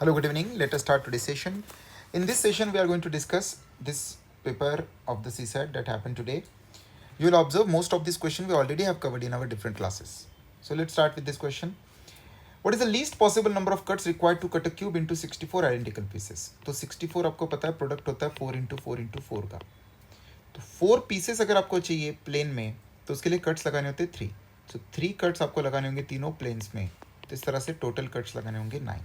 Hello, good evening. Let us start today's session. In this session, we are going to discuss this paper of the CSAT that happened today. You will observe most of this question we already have covered in our different classes. So let's start with this question. What is the least possible number of cuts required to cut a cube into 64 identical pieces? तो 64 आपको पता है product होता है 4 into 4 का. तो 4 pieces अगर आपको चाहिए प्लेन में तो उसके लिए कट्स लगाने होते हैं 3. तो 3 कट्स आपको लगाने होंगे तीनों प्लेन्स में. तो इस तरह से टोटल कट्स लगाने होंगे 9.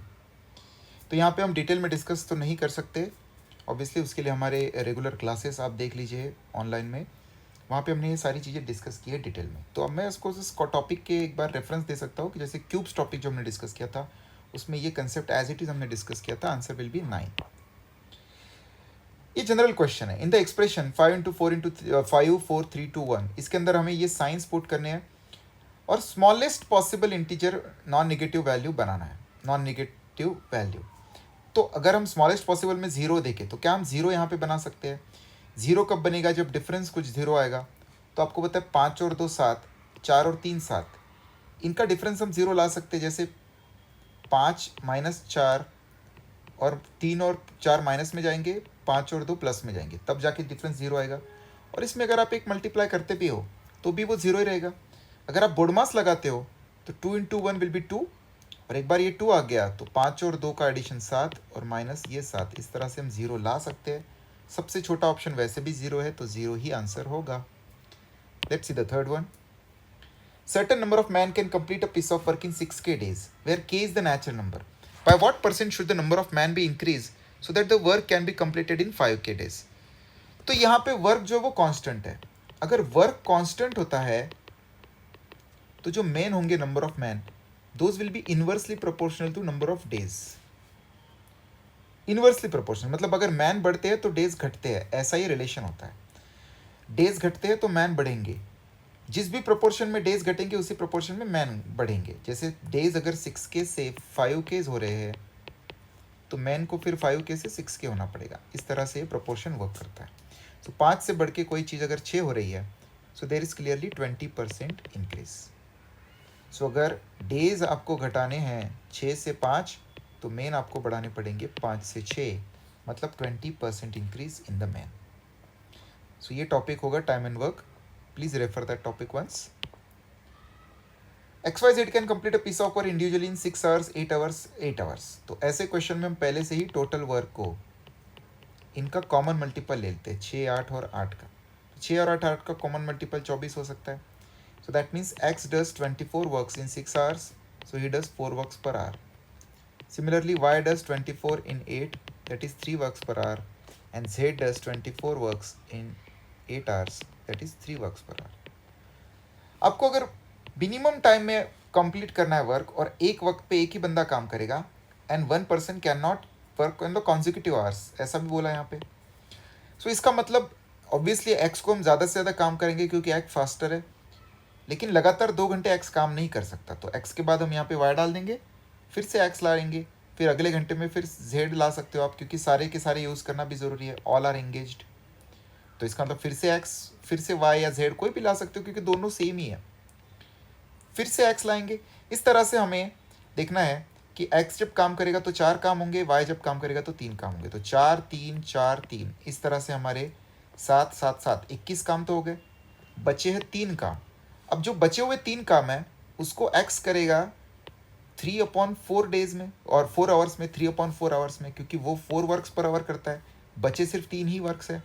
तो यहाँ पे हम डिटेल में डिस्कस तो नहीं कर सकते ऑब्वियसली, उसके लिए हमारे रेगुलर क्लासेस आप देख लीजिए ऑनलाइन में, वहाँ पे हमने ये सारी चीज़ें डिस्कस की है डिटेल में. तो अब मैं इसको इस टॉपिक के एक बार रेफरेंस दे सकता हूँ कि जैसे क्यूब्स टॉपिक जो हमने डिस्कस किया था उसमें ये कंसेप्ट एज इट इज़ हमने डिस्कस किया था. Answer will be 9. ये जनरल क्वेश्चन है. In the expression 5 into 4 into 5 4 3 2 1, इसके अंदर हमें ये साइंस पुट करने हैं और smallest possible integer non negative value बनाना है. नॉन नेगेटिव वैल्यू, तो अगर हम स्मॉलेस्ट पॉसिबल में ज़ीरो देखें तो क्या हम ज़ीरो यहाँ पे बना सकते हैं? ज़ीरो कब बनेगा? जब डिफरेंस कुछ ज़ीरो आएगा. तो आपको पता है 5 और 2 7, 4 और 3 7, इनका डिफरेंस हम ज़ीरो ला सकते हैं. जैसे 5 माइनस 4 और 3 और 4 माइनस में जाएंगे, 5 और 2 प्लस में जाएंगे, तब जाके डिफरेंस ज़ीरो आएगा. और इसमें अगर आप एक मल्टीप्लाई करते भी हो तो भी वो ज़ीरो ही रहेगा. अगर आप बोडमास लगाते हो तो 2 इंटू 1 विल बी 2, और एक बार ये 2 आ गया तो 5 और 2 का एडिशन 7 और माइनस ये 7. इस तरह से हम ज़ीरो ला सकते हैं. सबसे छोटा ऑप्शन वैसे भी ज़ीरो है तो ज़ीरो ही आंसर होगा. Let's see the third one. Certain number of man can complete a piece of work in 6k days, where k is the natural number. By what percent should the number of man be increased so that the work can be completed in 5k days? तो यहाँ पे work जो वो constant है. अगर work constant होता है तो जो मैन होंगे number of man, those will be inversely proportional to number of days. Inversely proportional मतलब अगर मैन बढ़ते हैं तो डेज घटते हैं, ऐसा ही रिलेशन होता है. डेज घटते हैं तो मैन बढ़ेंगे. जिस भी प्रोपोर्शन में डेज घटेंगे उसी प्रोपोर्शन में मैन बढ़ेंगे. जैसे डेज अगर 6k से 5k हो रहे हैं तो मैन को फिर 5k से 6k होना पड़ेगा. इस तरह से प्रोपोर्शन वर्क करता है. तो 5 से बढ़ के कोई चीज़ अगर 6 हो रही है so there is clearly 20% increase. So अगर डेज आपको घटाने हैं 6 से 5 तो मेन आपको बढ़ाने पड़ेंगे 5 से 6, मतलब 20% increase in the man. So ये टॉपिक होगा time and work. Please refer that topic once. XYZ can complete a piece of work individually in 6 hours 8 hours 8 hours. तो ऐसे क्वेश्चन में हम पहले से ही टोटल वर्क को इनका कॉमन मल्टीपल ले लेते हैं, 6 8 और 8 का. 6 और 8 का कॉमन मल्टीपल 24 हो सकता है. So that means X does 24 works in 6 hours, so he does 4 works per hour. Similarly, Y does 24 in 8, that is 3 works per hour, and Z does 24 works in 8 hours, that is 3 works per hour. आपको अगर minimum time में complete करना है work और एक वक्त पे एक ही बंदा काम करेगा, and one person can not work in the consecutive hours, ऐसा भी बोला यहाँ पे. सो इसका मतलब ऑब्वियसली एक्स को हम ज़्यादा से ज़्यादा काम करेंगे क्योंकि एक्स फास्टर है, लेकिन लगातार 2 घंटे एक्स काम नहीं कर सकता. तो एक्स के बाद हम यहाँ पे वाई डाल देंगे, फिर से एक्स लाएंगे, फिर अगले घंटे में फिर जेड ला सकते हो आप, क्योंकि सारे के सारे यूज़ करना भी ज़रूरी है. All are engaged. तो इसका मतलब फिर से एक्स, फिर से वाई या जेड कोई भी ला सकते हो क्योंकि दोनों सेम ही है. फिर से एक्स लाएंगे. इस तरह से हमें देखना है कि एक्स जब काम करेगा तो 4 काम होंगे, वाई जब काम करेगा तो 3 काम होंगे. तो 4 3 4 3, इस तरह से हमारे 7 7 7 21 काम तो हो गए. बचे हैं 3 काम. अब जो बचे हुए 3 काम है उसको एक्स करेगा 3/4 डेज में और 4 आवर्स में, 3/4 आवर्स में, क्योंकि वो 4 वर्क्स पर आवर करता है. बचे सिर्फ 3 ही वर्क्स है.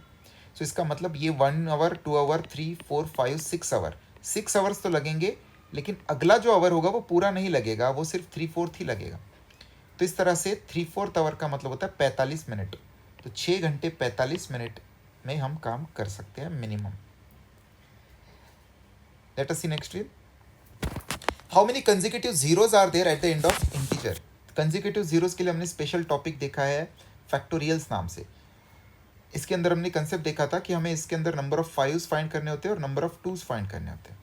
सो इसका मतलब ये 1 आवर 2 आवर 3 4 5 6 आवर, 6 आवर्स तो लगेंगे, लेकिन अगला जो आवर होगा वो पूरा नहीं लगेगा, वो सिर्फ 3/4 ही लगेगा. तो इस तरह से 3/4 आवर का मतलब होता है 45 मिनट. तो 6 घंटे 45 मिनट में हम काम कर सकते हैं minimum. Let us see next one. How many consecutive zeros are there at the end of integer? Consecutive zeros के लिए हमने स्पेशल टॉपिक देखा है फैक्टोरियल्स नाम से. इसके अंदर हमने कंसेप्ट देखा था कि हमें इसके अंदर नंबर ऑफ 5s फाइंड करने होते हैं और नंबर ऑफ 2s फाइंड करने होते हैं.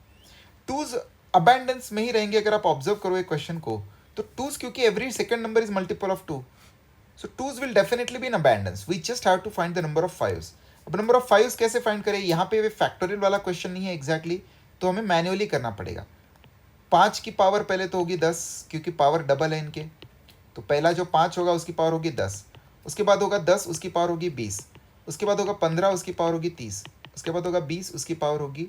2s अबैंडेंस में ही रहेंगे. अगर आप ऑब्जर्व करो एक क्वेश्चन को तो 2s, क्योंकि every second number is multiple of 2, so 2s will definitely be in abundance. We just have to find the number of 5s. अब नंबर ऑफ 5s कैसे फाइंड करें? यहाँ पे फैक्टोरियल वाला क्वेश्चन नहीं है एग्जैक्टली, तो हमें मैन्युअली करना पड़ेगा. 5 की पावर पहले तो होगी 10, क्योंकि पावर डबल है इनके, तो पहला जो 5 होगा उसकी पावर होगी 10, उसके बाद होगा 10 उसकी पावर होगी 20, उसके बाद होगा 15 उसकी पावर होगी 30, उसके बाद होगा 20 उसकी पावर होगी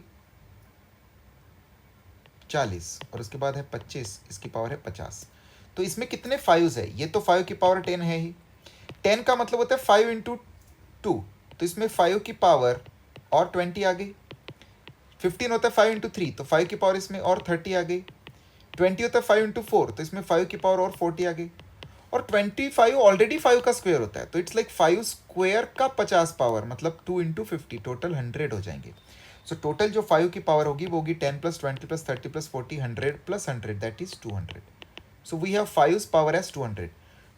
40, और उसके बाद है 25 इसकी पावर है 50। तो इसमें कितने 5 है? ये तो 5 की पावर 10 है ही। 10 का मतलब होता है 5 इंटू 2, तो इसमें 5 की पावर और 20 आ गई। 15 होता है 5 इंटू 3, तो 5 की पावर इसमें और 30 आ गई। 20 होता है 5 इंटू 4, तो इसमें 5 की पावर और 40 आ गई। और 25 ऑलरेडी 5 का स्क्वायर होता है, तो इट्स लाइक 5 स्क्वायर का 50 पावर, मतलब 2 इंटू 50, टोटल 100 हो जाएंगे। सो टोटल जो 5 की पावर होगी वो होगी 10 plus 20 plus 30 plus 40 100 plus 100, that is 200। So we have 5 power as 200।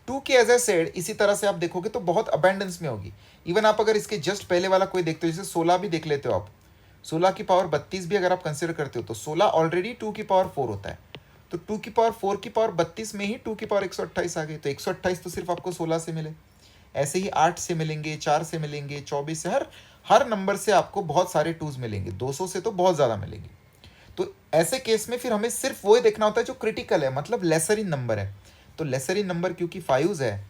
2 की एज ए सेड इसी तरह से आप देखोगे तो बहुत अबेंडेंस में होगी। इवन आप अगर इसके जस्ट पहले वाला कोई देखते हो, जैसे 16 भी देख लेते हो आप, 16 की पावर 32 भी अगर आप कंसिडर करते हो तो 16 ऑलरेडी 2 की पावर 4 होता है। तो 2 की पावर 4 की पावर 32 में ही 2 की पावर 128 आ गई, तो 128 तो सिर्फ आपको 16 से मिले। ऐसे ही 8 से मिलेंगे, 4 से मिलेंगे, 24 से, हर नंबर से आपको बहुत सारे 2s मिलेंगे, 200 से तो बहुत ज़्यादा मिलेंगे। तो ऐसे केस में फिर हमें सिर्फ वो ही देखना होता है जो क्रिटिकल है, मतलब लेसर इन नंबर है। तो लेसर इन नंबर क्योंकि 5 है,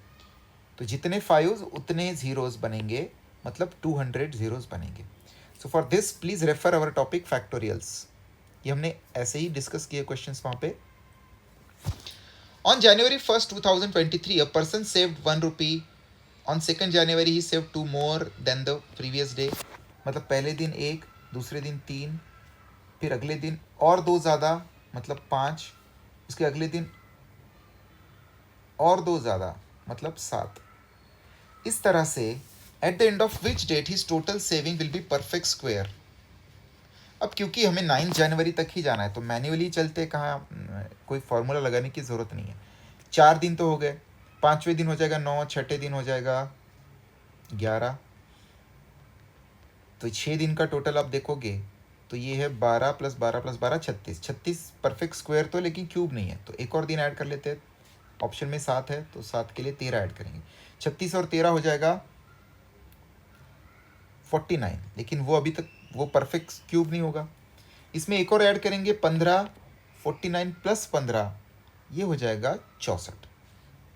तो जितने 5 उतने जीरोस बनेंगे, मतलब 200 जीरोस बनेंगे। So for this please refer our topic factorials. ये हमने ऐसे ही डिस्कस किए क्वेश्चंस वहाँ पे। On January 1st 2023 a person saved 1 rupee. On 2nd January he saved 2 more than the previous day. मतलब पहले दिन 1, दूसरे दिन 3, फिर अगले दिन और 2 ज़्यादा, मतलब 5, उसके अगले दिन और 2 ज़्यादा, मतलब 7। इस तरह से at the end of which date his total saving will be perfect square. अब क्योंकि हमें 9 जनवरी तक ही जाना है तो मैन्युअली चलते, कहाँ कोई फॉर्मूला लगाने की ज़रूरत नहीं है। 4 दिन तो हो गए, 5वें दिन हो जाएगा 9, 6ठे दिन हो जाएगा 11, तो 6 दिन का टोटल आप देखोगे तो ये है 12 प्लस 12 प्लस 12 36। 36 परफेक्ट स्क्वायर तो, लेकिन क्यूब नहीं है, तो एक और दिन ऐड कर लेते हैं। ऑप्शन में 7 है तो 7 के लिए 13 ऐड करेंगे। 36 और 13 हो जाएगा 49, लेकिन वो अभी तक वो परफेक्ट क्यूब नहीं होगा। इसमें एक और ऐड करेंगे 15, 49 प्लस 15 ये हो जाएगा 64।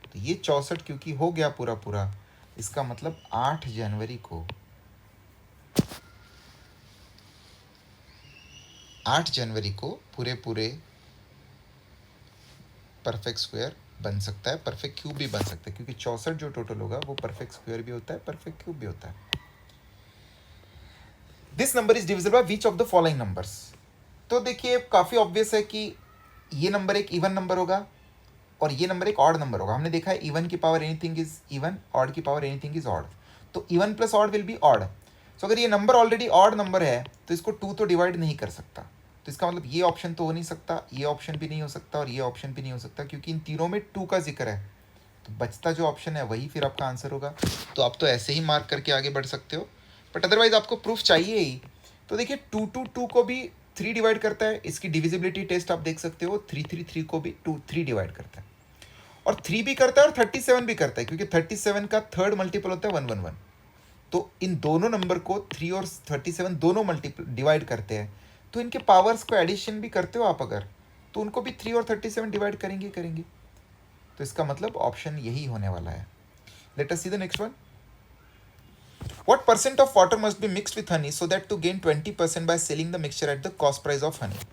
तो ये 64 क्योंकि हो गया पूरा पूरा, इसका मतलब 8 जनवरी को 8 जनवरी को पूरे पूरे परफेक्ट स्क्वायर बन सकता है, परफेक्ट क्यूब भी बन सकता है, क्योंकि 64 जो टोटल होगा वो परफेक्ट स्क्वायर भी होता है, परफेक्ट क्यूब भी होता है। This number is divisible by which of the following numbers. तो देखिए काफ़ी ऑब्वियस है कि ये नंबर एक इवन नंबर होगा और ये नंबर एक ऑड नंबर होगा। हमने देखा है इवन की power anything is even, odd की पावर एनीथिंग इज ऑड, तो even plus odd will be odd. So अगर ये नंबर ऑलरेडी ऑड नंबर है तो इसको 2 तो डिवाइड नहीं कर सकता, तो इसका मतलब ये ऑप्शन तो हो नहीं सकता, ये ऑप्शन भी नहीं हो सकता और ये ऑप्शन भी नहीं हो सकता, क्योंकि इन तीनों में 2 का जिक्र है। तो बचता जो ऑप्शन है वही फिर आपका आंसर होगा। तो आप तो ऐसे ही मार्क करके आगे बढ़ सकते हो, बट अदरवाइज आपको प्रूफ चाहिए ही। तो देखिए 2 को भी 3 डिवाइड करता है, इसकी डिविजिबिलिटी टेस्ट आप देख सकते हो। 3 को भी 3 डिवाइड करता है, और 3 भी करता है और 37 भी करता है, क्योंकि 37 का थर्ड मल्टीपल होता है 111। तो इन दोनों नंबर को 3 और 37 दोनों मल्टीपल डिवाइड करते हैं, तो इनके पावर्स को एडिशन भी करते हो आप अगर, तो उनको भी 3 और 37 डिवाइड करेंगे। तो इसका मतलब ऑप्शन यही होने वाला है। Late us C the next one. What percent of water must be mixed with honey so that to gain 20% by selling the mixture at the cost price of honey?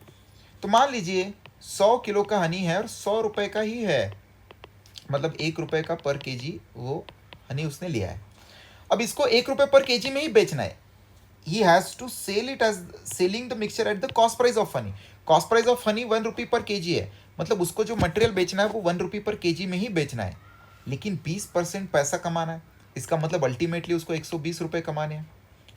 तो मान लीजिए 100 किलो का हनी है और 100 रुपए का ही है, मतलब 1 रुपए का पर केजी वो हनी उसने लिया है। अब इसको 1 रुपए पर केजी में ही बेचना है। He has to sell it as selling the mixture at the cost price of honey. Cost price of honey 1 रुपये पर केजी है, मतलब उसको जो मटेरियल बेचना है वो 1 रुपये पर केजी में ही बेचना है, लेकिन 20% पैसा कमाना है। इसका मतलब अल्टीमेटली उसको 120 रुपये कमाने हैं।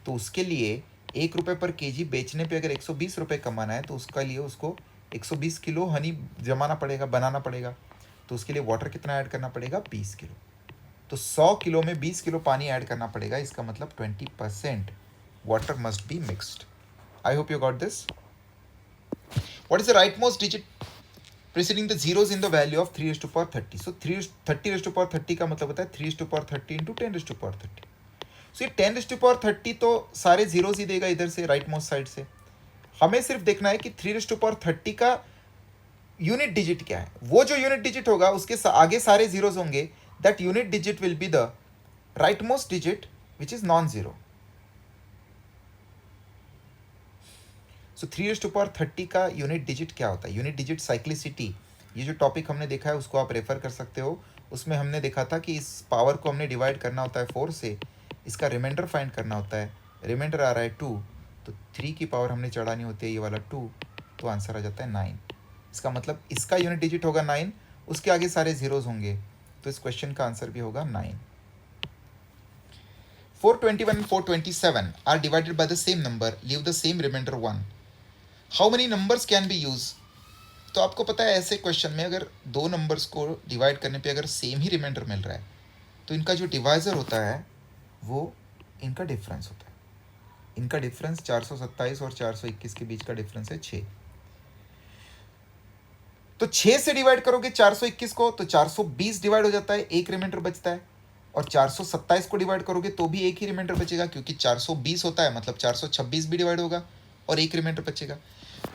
तो उसके लिए 1 रुपये पर केजी बेचने पे अगर 120 रुपये कमाना है तो उसका लिए उसको 120 किलो हनी जमाना पड़ेगा, बनाना पड़ेगा। तो उसके लिए वाटर कितना ऐड करना पड़ेगा? 20 किलो। तो 100 किलो में 20 किलो पानी ऐड करना पड़ेगा, इसका मतलब 20% water must be mixed. I hope you got this. What is the rightmost digit preceding the zeros in the value of 3 raised to power 30? So 30 raised to power 30 का मतलब होता है 3 raised to power 30 into 10 raised to power 30. So ये 10 raised to power 30 तो सारे zeros ही देगा इधर से, rightmost side से। हमें सिर्फ देखना है कि 3 raised to power 30 का यूनिट डिजिट क्या है, वो जो यूनिट डिजिट होगा उसके आगे सारे जीरोस होंगे, that unit digit will be the right most digit which is non zero. So 3⁻30 का यूनिट डिजिट क्या होता है? यूनिट डिजिट साइक्लिसिटी, ये जो टॉपिक हमने देखा है उसको आप रेफर कर सकते हो. उसमें हमने देखा था कि इस पावर को हमने डिवाइड करना होता है 4 से, इसका रिमाइंडर फाइंड करना होता है. रिमाइंडर आ रहा है 2, तो 3 की पावर हमने चढ़ानी होती है ये वाला 2, तो आंसर आ जाता है 9. इसका मतलब इसका यूनिट डिजिट होगा 9, उसके आगे सारे जीरोज होंगे, तो इस क्वेश्चन का आंसर भी होगा 9. 421 and 427 are divided by the same number, leave the same remainder 1. How many numbers can be used? तो आपको पता है ऐसे क्वेश्चन में अगर दो नंबर्स को डिवाइड करने पे अगर सेम ही रिमाइंडर मिल रहा है, तो इनका जो डिवाइजर होता है वो इनका डिफरेंस होता है. इनका डिफरेंस 427 और 421 के बीच का डिफरेंस है 6. तो 6 से डिवाइड करोगे 421 को तो 420 डिवाइड हो जाता है, एक रिमाइंडर बचता है. और 427 को डिवाइड करोगे तो भी एक ही रिमाइंडर बचेगा, क्योंकि 420 होता है मतलब 426 भी डिवाइड होगा और एक रिमाइंडर बचेगा.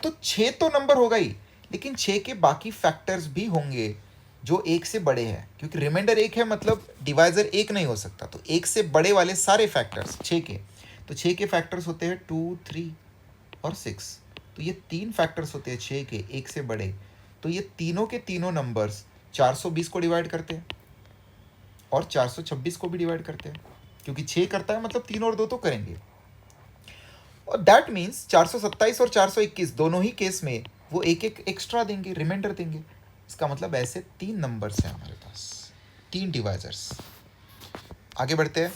तो 6 तो नंबर होगा ही, लेकिन 6 के बाकी फैक्टर्स भी होंगे जो एक से बड़े हैं, क्योंकि रिमाइंडर एक है मतलब डिवाइजर एक नहीं हो सकता. तो एक से बड़े वाले सारे फैक्टर्स 6 के, तो 6 के फैक्टर्स होते हैं 2, 3 और 6. तो ये 3 फैक्टर्स होते हैं 6 के एक से बड़े. तो ये तीनों के तीनों नंबर्स 420 को डिवाइड करते हैं और 426 को भी डिवाइड करते हैं, क्योंकि 6 करता है मतलब 3 और 2 तो करेंगे. और दैट मीन्स 427 और 421 दोनों ही केस में वो एक एक एक्स्ट्रा देंगे, रिमाइंडर देंगे. इसका मतलब ऐसे 3 नंबर्स हैं हमारे पास, 3 डिवाइजर्स. आगे बढ़ते हैं.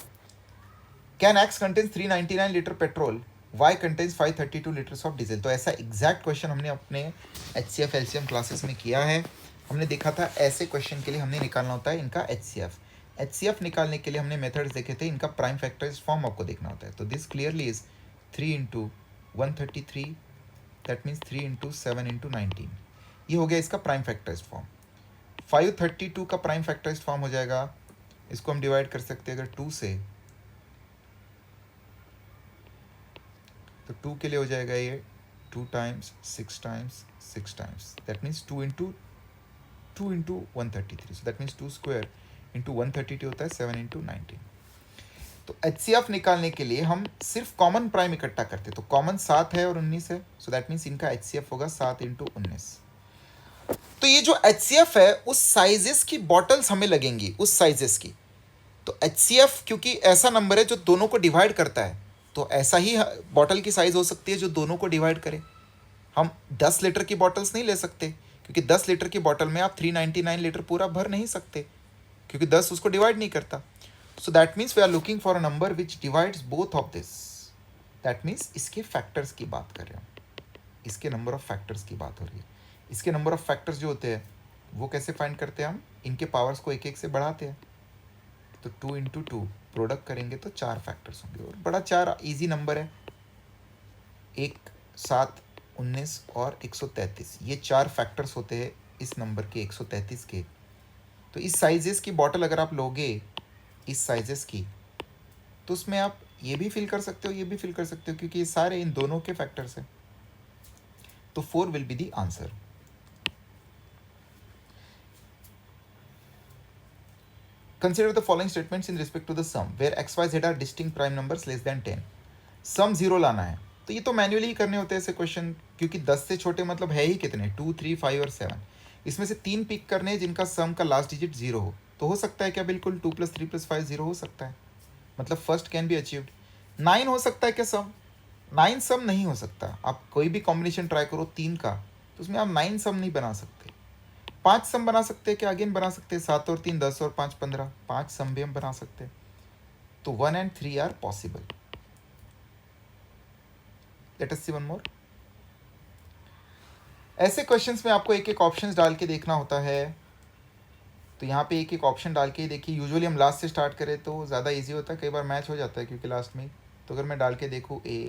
Can x contains 399 litre petrol, y contains 532 litres of diesel. तो ऐसा एग्जैक्ट क्वेश्चन हमने अपने HCF LCM क्लासेस में किया है. हमने देखा था ऐसे क्वेश्चन के लिए हमने निकालना होता है इनका HCF निकालने के लिए हमने मेथड्स देखे थे. इनका प्राइम फैक्टर्स फॉर्म आपको देखना होता है. तो this clearly is 3 into 133, that means 3 into 7 into 19. ये हो गया इसका प्राइम फैक्टर्स फॉर्म. 532 का प्राइम फैक्टर्स फॉर्म हो जाएगा, इसको हम डिवाइड कर सकते हैं अगर 2 से, तो 2 के लिए हो जाएगा ये 2 times 6 times 6 times, that means 2 into 133. So that means 2 square into 132 होता है 7 इंटू 19. तो HCF निकालने के लिए हम सिर्फ कॉमन प्राइम इकट्ठा करते, तो कॉमन 7 है और 19 है. सो दैट मीन्स इनका HCF होगा 7 इंटू 19. तो ये जो HCF है उस साइजेस की बॉटल्स हमें लगेंगी, उस साइजेस की. तो HCF क्योंकि ऐसा नंबर है जो दोनों को डिवाइड करता है, तो ऐसा ही बॉटल की साइज हो सकती है जो दोनों को डिवाइड करे. हम 10 लीटर की बॉटल्स नहीं ले सकते, क्योंकि 10 लीटर की बॉटल में आप 399 लीटर पूरा भर नहीं सकते, क्योंकि 10 उसको डिवाइड नहीं करता. So that means we are looking for a number which divides both of this. That means इसके फैक्टर्स की बात कर रहे हैं, इसके नंबर ऑफ फैक्टर्स की बात हो रही है. इसके नंबर ऑफ फैक्टर्स जो होते हैं वो कैसे फाइंड करते हैं हम, इनके पावर्स को एक एक से बढ़ाते हैं. तो 2 इंटू 2 प्रोडक्ट करेंगे तो 4 फैक्टर्स होंगे, और बड़ा 4 इजी नंबर है. 1, 7, 19 और 133, ये 4 फैक्टर्स होते हैं इस नंबर के 133 के. तो इस साइजेस की बॉटल अगर आप लोगे, इस साइजेस की, तो उसमें आप ये भी फिल कर सकते हो, ये भी फिल कर सकते हो, क्योंकि ये सारे इन दोनों के फैक्टर्स हैं. तो 4 will be the answer. Consider the following statements in respect to the sum where x, y, z are distinct prime numbers less than 10. सम 0 लाना है, तो ये तो मैन्युअली ही करने होते हैं ऐसे क्वेश्चन, क्योंकि 10 से छोटे मतलब है ही कितने, 2, 3, 5 और 7. इसमें से 3 पिक करने हैं जिनका सम का लास्ट डिजिट 0 हो. तो हो सकता है क्या, बिल्कुल 2 + 3 + 5 0 हो सकता है, मतलब फर्स्ट कैन बी अचीव्ड. 9 हो सकता है क्या सम? 9 सम नहीं हो सकता. आप कोई भी कॉम्बिनेशन ट्राई करो 3 का, तो उसमें आप 9 सम नहीं बना सकते. 5 सम बना सकते हैं क्या? अगेन बना सकते हैं. 7 और 3 10 और 5 15, 5 सम भी हम बना सकते हैं. तो 1 and 3 are possible. Let us see one more. ऐसे क्वेश्चंस में आपको एक एक ऑप्शंस डाल के देखना होता है. तो यहाँ पे एक एक ऑप्शन डाल के ही देखिए. यूजुअली हम लास्ट से स्टार्ट करें तो ज़्यादा इजी होता है, कई बार मैच हो जाता है क्योंकि लास्ट में. तो अगर मैं डाल के देखूँ A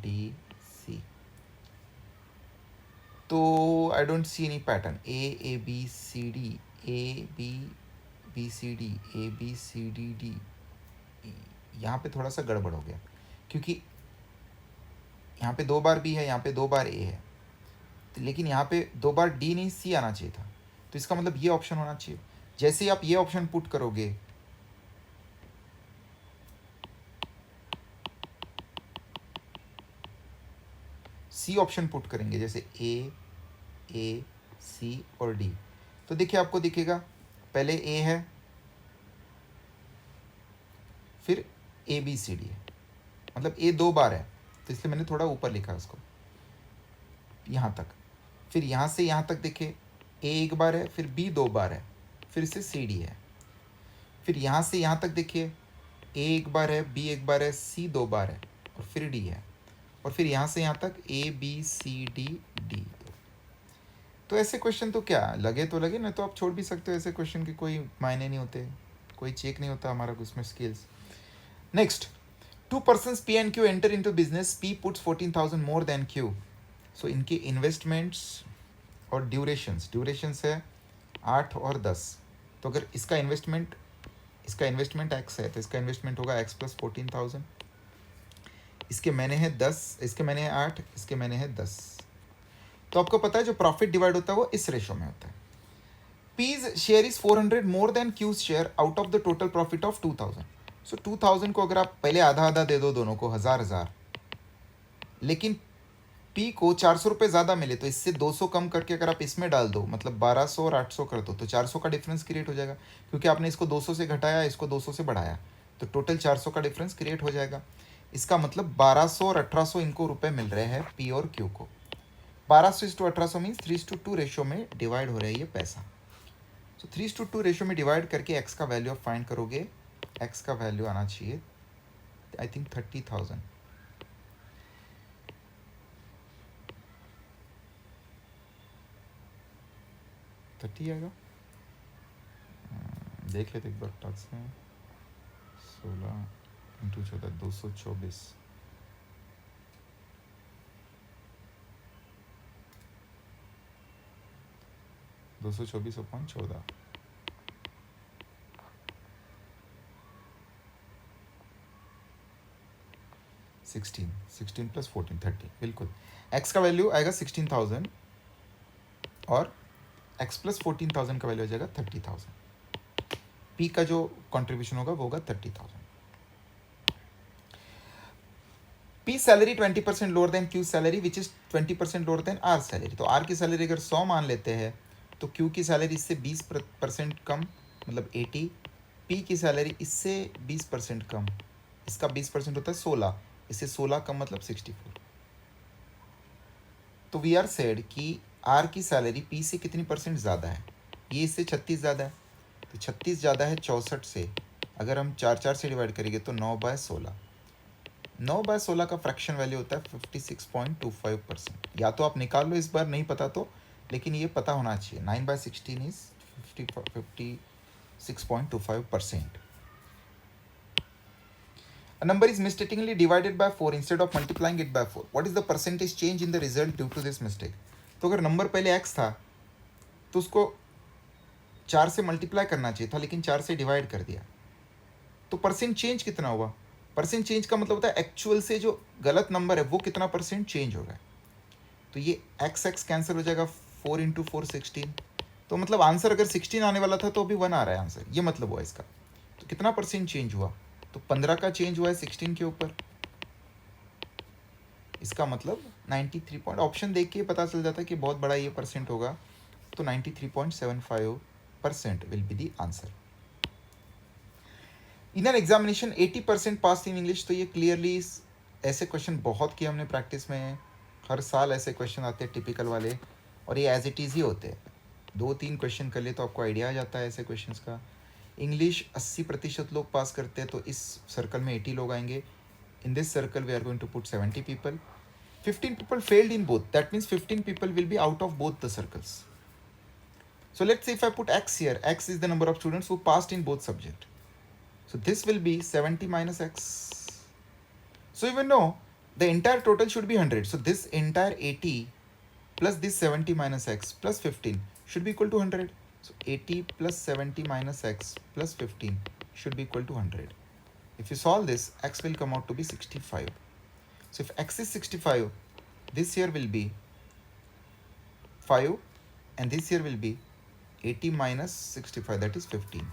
D C, तो I don't see any pattern. A B C D, A B C D, A B C D D. यहाँ पे थोड़ा सा गड़बड़ हो गया, क्योंकि यहाँ पे 2 बार B है, यहाँ पे 2 बार A है. लेकिन यहाँ पे 2 बार डी नहीं सी आना चाहिए था, तो इसका मतलब ये ऑप्शन होना चाहिए। जैसे ही आप ये ऑप्शन पुट करोगे, सी ऑप्शन पुट करेंगे, जैसे ए सी और डी, तो देखिए आपको दिखेगा पहले ए है, फिर ए बी सी डी है, मतलब ए 2 बार है, तो इसलिए मैंने थोड़ा ऊपर लिखा उसको यहाँ तक। फिर यहाँ से यहाँ तक देखिए ए 1 बार है, फिर बी 2 बार है, फिर से सी डी है। फिर यहाँ से यहाँ तक देखिए ए 1 बार है, बी 1 बार है, सी 2 बार है, और फिर डी है। और फिर यहाँ से यहाँ तक A B C D D. तो ऐसे क्वेश्चन तो क्या लगे तो लगे, ना तो आप छोड़ भी सकते हो। ऐसे क्वेश्चन के कोई मायने नहीं होते, कोई चेक नहीं होता हमारा उसमें skills. Next, 2 persons P and Q enter into business. P puts 14,000 more than Q. So इनके इन्वेस्टमेंट्स और ड्यूरेशंस है 8 और 10। तो अगर इसका इन्वेस्टमेंट x है, तो इसका इन्वेस्टमेंट होगा x प्लस 14,000। इसके मैंने है 10, इसके मैंने है 8, इसके मैंने है 10। तो आपको पता है जो प्रॉफिट डिवाइड होता है वो इस रेशो में होता है। P's share is 400 more than Q's share out of the total profit of 2000। सो 2000 को अगर आप पहले आधा आधा दे दो दोनों को, 1000, लेकिन P को 400 रुपये ज़्यादा मिले, तो इससे 200 कम करके अगर आप इसमें डाल दो, मतलब 1200 और 800 कर दो, तो 400 का डिफरेंस क्रिएट हो जाएगा, क्योंकि आपने इसको 200 से घटाया, इसको 200 से बढ़ाया, तो टोटल 400 का डिफरेंस क्रिएट हो जाएगा। इसका मतलब 1200 और 1800 इनको रुपए मिल रहे हैं P और Q को। 1200:1800 मीन्स 3:2 रेशो में डिवाइड हो रहा है ये पैसा। तो 3:2 रेशो में डिवाइड करके x का वैल्यू आप फाइंड करोगे। x का वैल्यू आना चाहिए आई थिंक 30,000। आएगा, देख लेते एक बार टक्स में। 16 × 14 224। दो सौ 14 16 प्लस 14 30, बिल्कुल। x का वैल्यू आएगा 16,000 और x प्लस 14,000 का वैल्यू आ जाएगा 30,000। P का जो कंट्रीब्यूशन होगा वो होगा 30,000। P salary 20% lower than Q salary which is 20% lower than R salary. तो R की सैलरी अगर 100 मान लेते हैं, तो Q की सैलरी इससे 20% कम, मतलब 80। P की सैलरी इससे 20% कम, इसका 20% होता है 16, इससे 16 कम मतलब 64। तो वी आर सेड कि R की सैलरी P से कितनी परसेंट ज़्यादा है, ये इससे 36 ज़्यादा है, तो 36 ज़्यादा है 64 से। अगर हम 4 से डिवाइड करेंगे तो 9/16, 9/16 का फ्रैक्शन वैल्यू होता है 56.25%। या तो आप निकाल लो इस बार, नहीं पता तो, लेकिन ये पता होना चाहिए। 9/16 is 56.25%। A number is mistakenly divided by 4 instead of multiplying it by 4. What is the percentage change in the result due to this mistake? तो अगर नंबर पहले x था तो उसको 4 से मल्टीप्लाई करना चाहिए था, लेकिन 4 से डिवाइड कर दिया, तो परसेंट चेंज कितना हुआ? परसेंट चेंज का मतलब होता है एक्चुअल से जो गलत नंबर है वो कितना परसेंट चेंज हो रहा है। तो ये x कैंसिल हो जाएगा, 4 × 4 16। तो मतलब आंसर अगर 16 आने वाला था तो अभी 1 आ रहा है आंसर, ये मतलब हुआ इसका। तो कितना परसेंट चेंज हुआ? तो 15 का चेंज हुआ है 16 के ऊपर। इसका मतलब 93 पॉइंट, ऑप्शन देख के पता चल जाता है कि बहुत बड़ा ये परसेंट होगा, तो 93.75% will be the answer. In an examination 80% pass in English. तो ये क्लियरली ऐसे क्वेश्चन बहुत किए हमने प्रैक्टिस में, हर साल ऐसे क्वेश्चन आते हैं टिपिकल वाले, और ये एज इट इज़ ही होते हैं। 2-3 क्वेश्चन कर ले तो आपको आइडिया आ जाता है ऐसे क्वेश्चंस का। इंग्लिश 80% लोग पास करते हैं, तो इस सर्कल में 80 लोग आएंगे। In this circle we are going to put 70 people. 15 people failed in both, that means 15 people will be out of both the circles. So let's say if I put x here, x is the number of students who passed in both subject. So this will be 70 minus x. So even know the entire total should be 100. So this entire 80 plus this 70 minus x plus 15 should be equal to 100. So 80 plus 70 minus x plus 15 should be equal to 100. If you solve this, x will come out to be 65. So if x is 65, this here will be 5, and this here will be 80 minus 65, that is 15.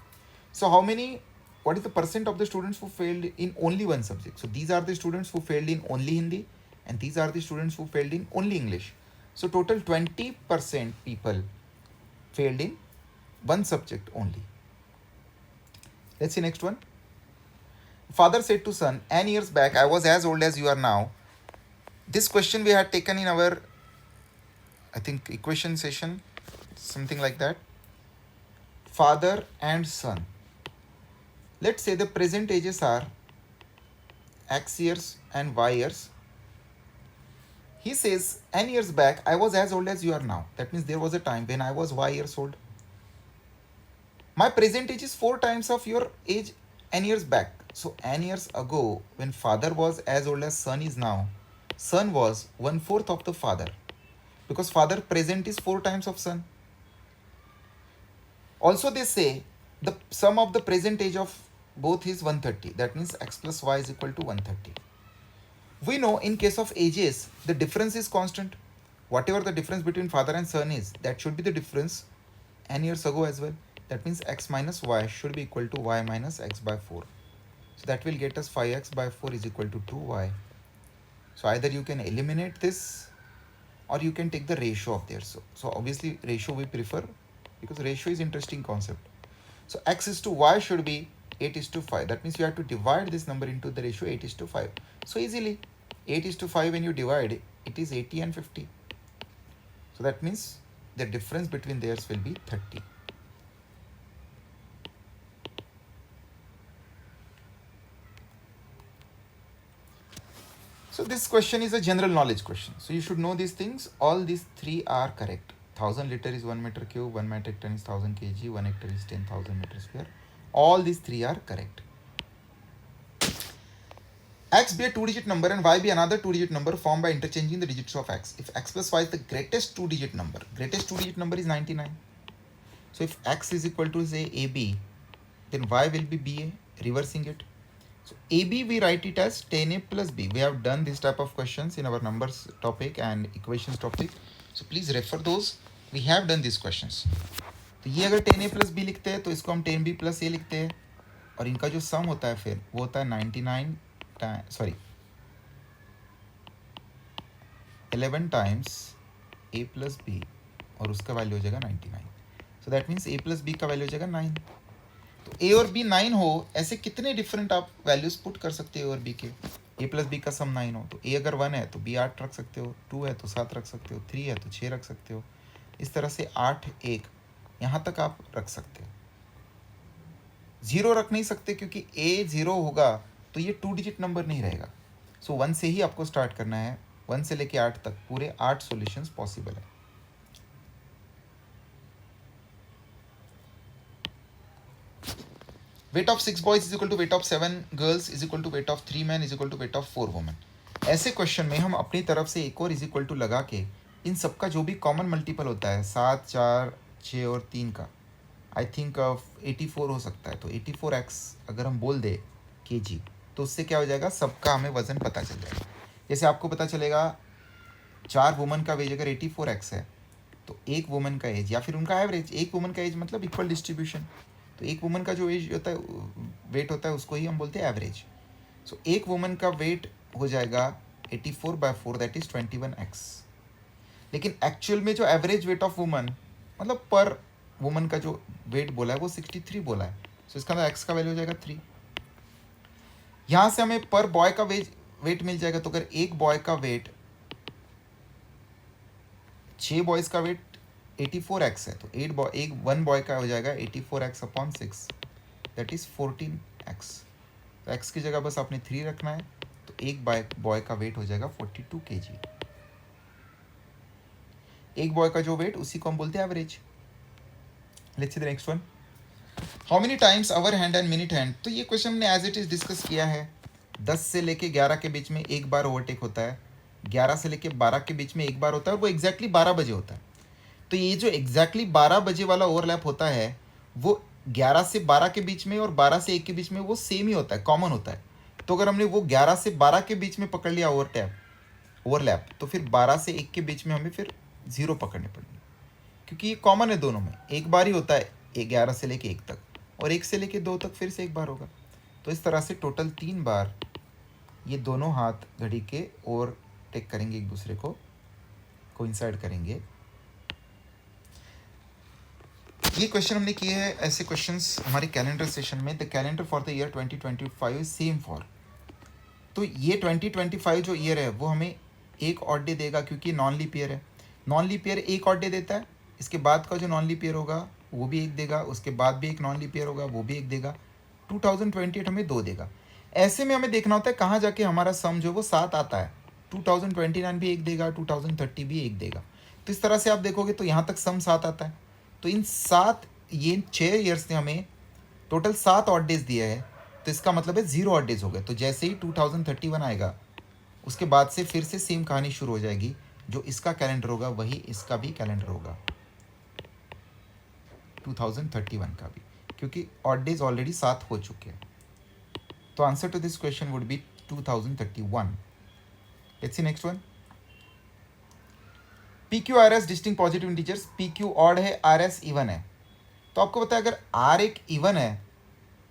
So how many, what is the percent of the students who failed in only one subject? So these are the students who failed in only Hindi, and these are the students who failed in only English. So total 20% people failed in one subject only. Let's see next one. Father said to son, "N years back I was as old as you are now." This question we had taken in our, I think, equation session, something like that. Father and son. Let's say the present ages are X years and Y years. He says, "N years back I was as old as you are now." That means there was a time when I was Y years old. My present age is 4 times of your age N years back. So N years ago, when father was as old as son is now, son was 1/4 of the father, because father present is 4 times of son. Also they say the sum of the present age of both is 130. That means x plus y is equal to 130. We know in case of ages, the difference is constant. Whatever the difference between father and son is, that should be the difference N years ago as well. That means x minus y should be equal to y minus x by 4. So that will get us 5x by 4 is equal to 2y. So either you can eliminate this or you can take the ratio of theirs. So obviously ratio we prefer, because ratio is interesting concept. So x is to y should be 8 is to 5. That means you have to divide this number into the ratio 8 is to 5. So easily 8 is to 5 when you divide, it is 80 and 50. So that means the difference between theirs will be 30. So this question is a general knowledge question. So you should know these things. All these three are correct. 1000 liter is 1 meter cube, 1 metric ton is 1000 kg, 1 hectare is 10,000 meter square. All these three are correct. X be a 2-digit number and y be another 2-digit number formed by interchanging the digits of x. If x plus y is the greatest 2-digit number is 99. So if x is equal to say AB, then y will be BA, reversing it. So AB we write it as 10A plus B. We have done this type of questions in our numbers topic and equations topic. So please refer those. We have done these questions. तो ये अगर 10A plus B लिखते हैं तो इसको हम 10B plus A लिखते हैं, और इनका जो सम होता है फिर वो होता है 11 times A plus B, और उसका वैल्यू हो जाएगा 99. सो that means A plus B का वैल्यू हो जाएगा 9. तो A और B 9 हो, ऐसे कितने डिफरेंट आप वैल्यूज पुट कर सकते हो A और B के. A plus B का सम 9 हो तो A अगर 1 है तो B 8 रख सकते हो, 2 है तो 7 रख सकते हो, 3 है तो 6 रख सकते हो. इस तरह से 8 1 यहाँ तक आप रख सकते हो. 0 रख नहीं सकते क्योंकि A 0 होगा तो ये 2 डिजिट नंबर नहीं रहेगा. सो 1 से ही आपको स्टार्ट करना है. 1 से लेके 8 तक पूरे 8 सॉल्यूशंस पॉसिबल है. Weight of 6 boys is equal to weight of 7 girls is equal to weight of 3 man is equal to weight of 4 women. ऐसे क्वेश्चन में हम अपनी तरफ से एक और इज इक्वल टू लगा के इन सबका जो भी कॉमन मल्टीपल होता है 7 4 6 और 3 का, आई थिंक 84 हो सकता है. तो 84x अगर हम बोल दे kg तो उससे क्या हो जाएगा, सबका हमें वजन पता चल जाएगा. जैसे आपको पता चलेगा 4 वुमेन का वेज अगर 84x है तो एक वुमेन का एज या फिर उनका एवरेज, एक वुमेन का एज मतलब इक्वल डिस्ट्रीब्यूशन, तो एक वुमेन का जो एज होता है वेट होता है उसको ही हम बोलते हैं एवरेज. सो एक वुमेन का वेट हो जाएगा 84/4 दैट इज 21x. लेकिन एक्चुअल में जो एवरेज वेट ऑफ वुमन मतलब पर वुमन का जो वेट बोला है वो 63 बोला है. सो इसका मतलब x का वैल्यू हो जाएगा 3. यहाँ से हमें पर बॉय का वेट मिल जाएगा. तो अगर एक बॉय का वेट 6 बॉयज़ का वेट 84x है तो 1 बॉय का हो जाएगा 84x/6 दैट इज 14x. तो x की जगह बस आपने 3 रखना है तो एक बॉय का वेट हो जाएगा 42 kg. एक बॉय का जो वेट उसी को हम बोलते हैं average. Let's see the next one. How many times hour hand and minute hand. तो ये क्वेश्चन हमने एज इट इज डिस्कस किया है. 10 से लेके 11 के बीच में एक बार ओवरटेक होता है, 11 से लेके 12 के बीच में एक बार होता है और वो एग्जैक्टली 12 बजे होता है. तो ये जो एग्जैक्टली 12 बजे वाला ओवरलैप होता है वो 11 से 12 के बीच में और 12 से 1 के बीच में वो सेम ही होता है, कॉमन होता है. तो अगर हमने वो 11 से 12 के बीच में पकड़ लिया ओवरलैप तो फिर 12 से 1 के बीच में हमें फिर 0 पकड़नी पड़ेगी. क्योंकि ये कॉमन है दोनों में, एक बार ही होता है 11 से लेके 1 तक, और 1 से लेके 2 तक फिर से एक बार होगा। तो इस तरह से टोटल 3 बार ये दोनों हाथ घड़ी के और टेक करेंगे, एक दूसरे को कोइंसाइड करेंगे। ये क्वेश्चन हमने किए हैं, ऐसे क्वेश्चंस हमारे कैलेंडर सेशन में। The calendar for the year 2025 is same for, तो ये 2025 जो ईयर है वो हमें एक ऑड डे देगा क्योंकि नॉन लीप ईयर है। नॉन लीप ईयर एक ऑड डे देता है, इसके बाद का जो नॉन लीप ईयर होगा वो भी एक देगा, उसके बाद भी एक नॉन लीप ईयर होगा वो भी एक देगा। 2028 हमें 2 देगा। ऐसे में हमें देखना होता है कहाँ जाके हमारा सम जो है वो 7 आता है। 2029 भी एक देगा, 2030 भी एक देगा। तो इस तरह से आप देखोगे तो यहाँ तक सम 7 आता है। तो इन 7, ये 6 ईयर्स ने हमें टोटल 7 ऑड डेज दिया है, तो इसका मतलब है 0 ऑड डेज हो गए। तो जैसे ही 2031 आएगा उसके बाद से फिर से सेम कहानी शुरू हो जाएगी, जो इसका कैलेंडर होगा वही इसका भी कैलेंडर होगा, 2031 का भी, क्योंकि ऑड डेज ऑलरेडी 7 हो चुके हैं। तो answer to this question would be 2031। Let's see next one. P Q R S distinct positive integers, P Q odd है, आर एस इवन है। तो आपको पता है अगर आर एक इवन है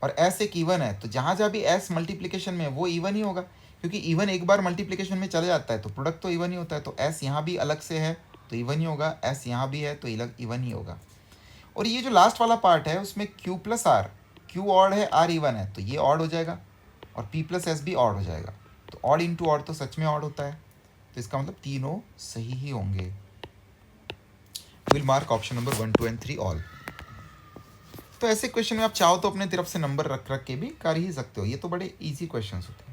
और एस एक इवन है तो जहाँ जहाँ भी एस मल्टीप्लिकेशन में है वो इवन ही होगा, क्योंकि इवन एक बार मल्टीप्लिकेशन में चला जाता है तो प्रोडक्ट तो इवन ही होता है। तो एस यहाँ भी अलग से है तो इवन ही होगा, एस यहाँ भी है तो इवन ही होगा। और ये जो लास्ट वाला पार्ट है उसमें Q plus R, Q odd है आर इवन है तो ये ऑड हो जाएगा, और पी प्लस एस भी ऑड हो जाएगा। तो ऑड इंटू ऑड तो सच में ऑड होता है, तो इसका मतलब तीनों सही ही होंगे। Will mark option number 1, 2 and 3 all. तो ऐसे क्वेश्चन में आप चाहो तो अपने तरफ से नंबर रख रख के भी कर ही सकते हो, ये तो बड़े इजी क्वेश्चंस होते हैं।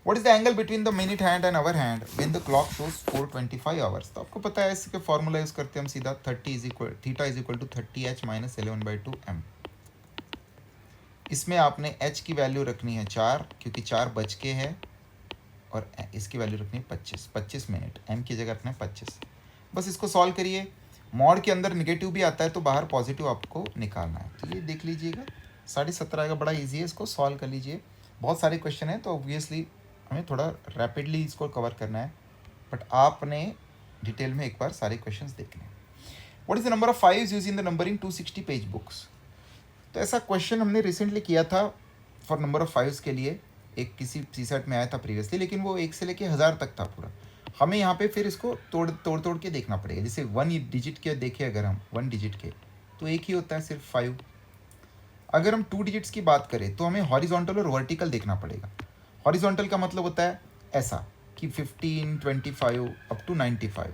What is the angle between the minute hand and hour hand when the clock shows 4:25 hours. तो आपको पता है इसके फॉर्मूला यूज करते हैं हम सीधा, theta is equal to 30h minus 11/2m। इसमें आपने h की वैल्यू रखनी है 4 क्योंकि 4 बज के है, और इसकी वैल्यू रखनी है 25 मिनट, m की जगह रखना है 25। बस इसको सॉल्व करिए, मॉड के अंदर निगेटिव भी आता है तो बाहर पॉजिटिव आपको निकालना है। तो ये देख लीजिएगा 17.5 का, बड़ा इजी है, इसको सॉल्व कर लीजिए। बहुत सारे क्वेश्चन हैं तो ऑब्वियसली हमें थोड़ा रैपिडली इसको कवर करना है, बट आपने डिटेल में एक बार सारे क्वेश्चंस देखने हैं। What is the number of fives use in the numbering 260 page books. तो ऐसा क्वेश्चन हमने रिसेंटली किया था फॉर नंबर ऑफ फाइव्स के लिए, एक किसी सीसेट में आया था प्रीवियसली, लेकिन वो 1 से लेके 1000 तक था पूरा। हमें यहाँ पे फिर इसको तोड़ के देखना पड़ेगा। जैसे 1 डिजिट के देखें अगर हम 1 डिजिट के, तो एक ही होता है सिर्फ 5। अगर हम 2 डिजिट्स की बात करें तो हमें हॉरिजॉन्टल और वर्टिकल देखना पड़ेगा। हॉरिजॉन्टल का मतलब होता है ऐसा कि 15, 25 अप टू 95।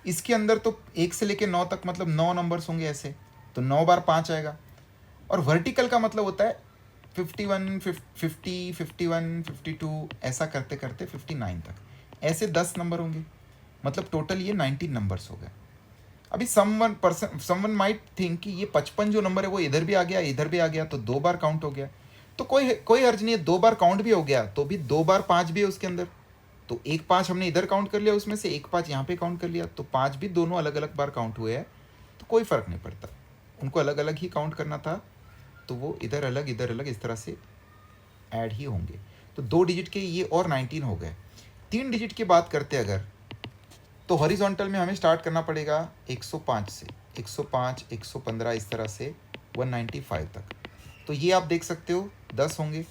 इसके अंदर तो 1 से लेके 9 तक मतलब 9 नंबर्स होंगे ऐसे, तो 9 बार 5 आएगा। और वर्टिकल का मतलब होता है 51, 50, 51, 52 ऐसा करते करते 59 तक, ऐसे 10 नंबर होंगे, मतलब टोटल ये 19 नंबर्स हो गए। अभी समवन माइट थिंक कि ये 55 जो नंबर है वो इधर भी आ गया इधर भी आ गया तो 2 बार काउंट हो गया। तो कोई हर्ज नहीं है, 2 बार काउंट भी हो गया तो भी 2 बार 5 भी है उसके अंदर, तो एक 5 हमने इधर काउंट कर लिया, उसमें से एक 5 यहाँ पे काउंट कर लिया, तो 5 भी दोनों अलग अलग बार काउंट हुए हैं, तो कोई फ़र्क नहीं पड़ता, उनको अलग अलग ही काउंट करना था, तो वो इधर अलग इस तरह से ऐड ही होंगे। तो 2 डिजिट के ये और 19 हो गए। 3 डिजिट की बात करते अगर, तो हॉरिजॉन्टल में हमें स्टार्ट करना पड़ेगा 105 से, 105, 115 इस तरह से 195 तक, तो ये आप देख सकते हो 10 होंगे।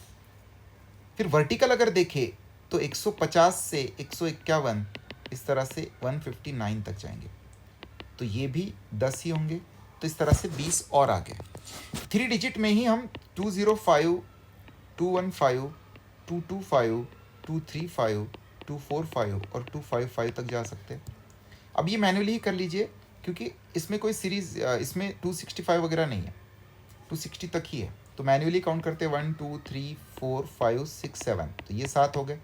फिर वर्टिकल अगर देखें तो 150 से 151 इस तरह से 159 तक जाएंगे, तो ये भी 10 ही होंगे, तो इस तरह से 20 और आ गए। 3 डिजिट में ही हम 205, 215, 225, 235, 245 और 255 तक जा सकते हैं। अब ये मैन्युअली ही कर लीजिए क्योंकि इसमें कोई सीरीज़, इसमें 265 वगैरह नहीं है, 260 तक ही है, तो मैन्युअली काउंट करते हैं 1, 2, 3, 4, 5, 6, 7, तो ये 7 हो गए।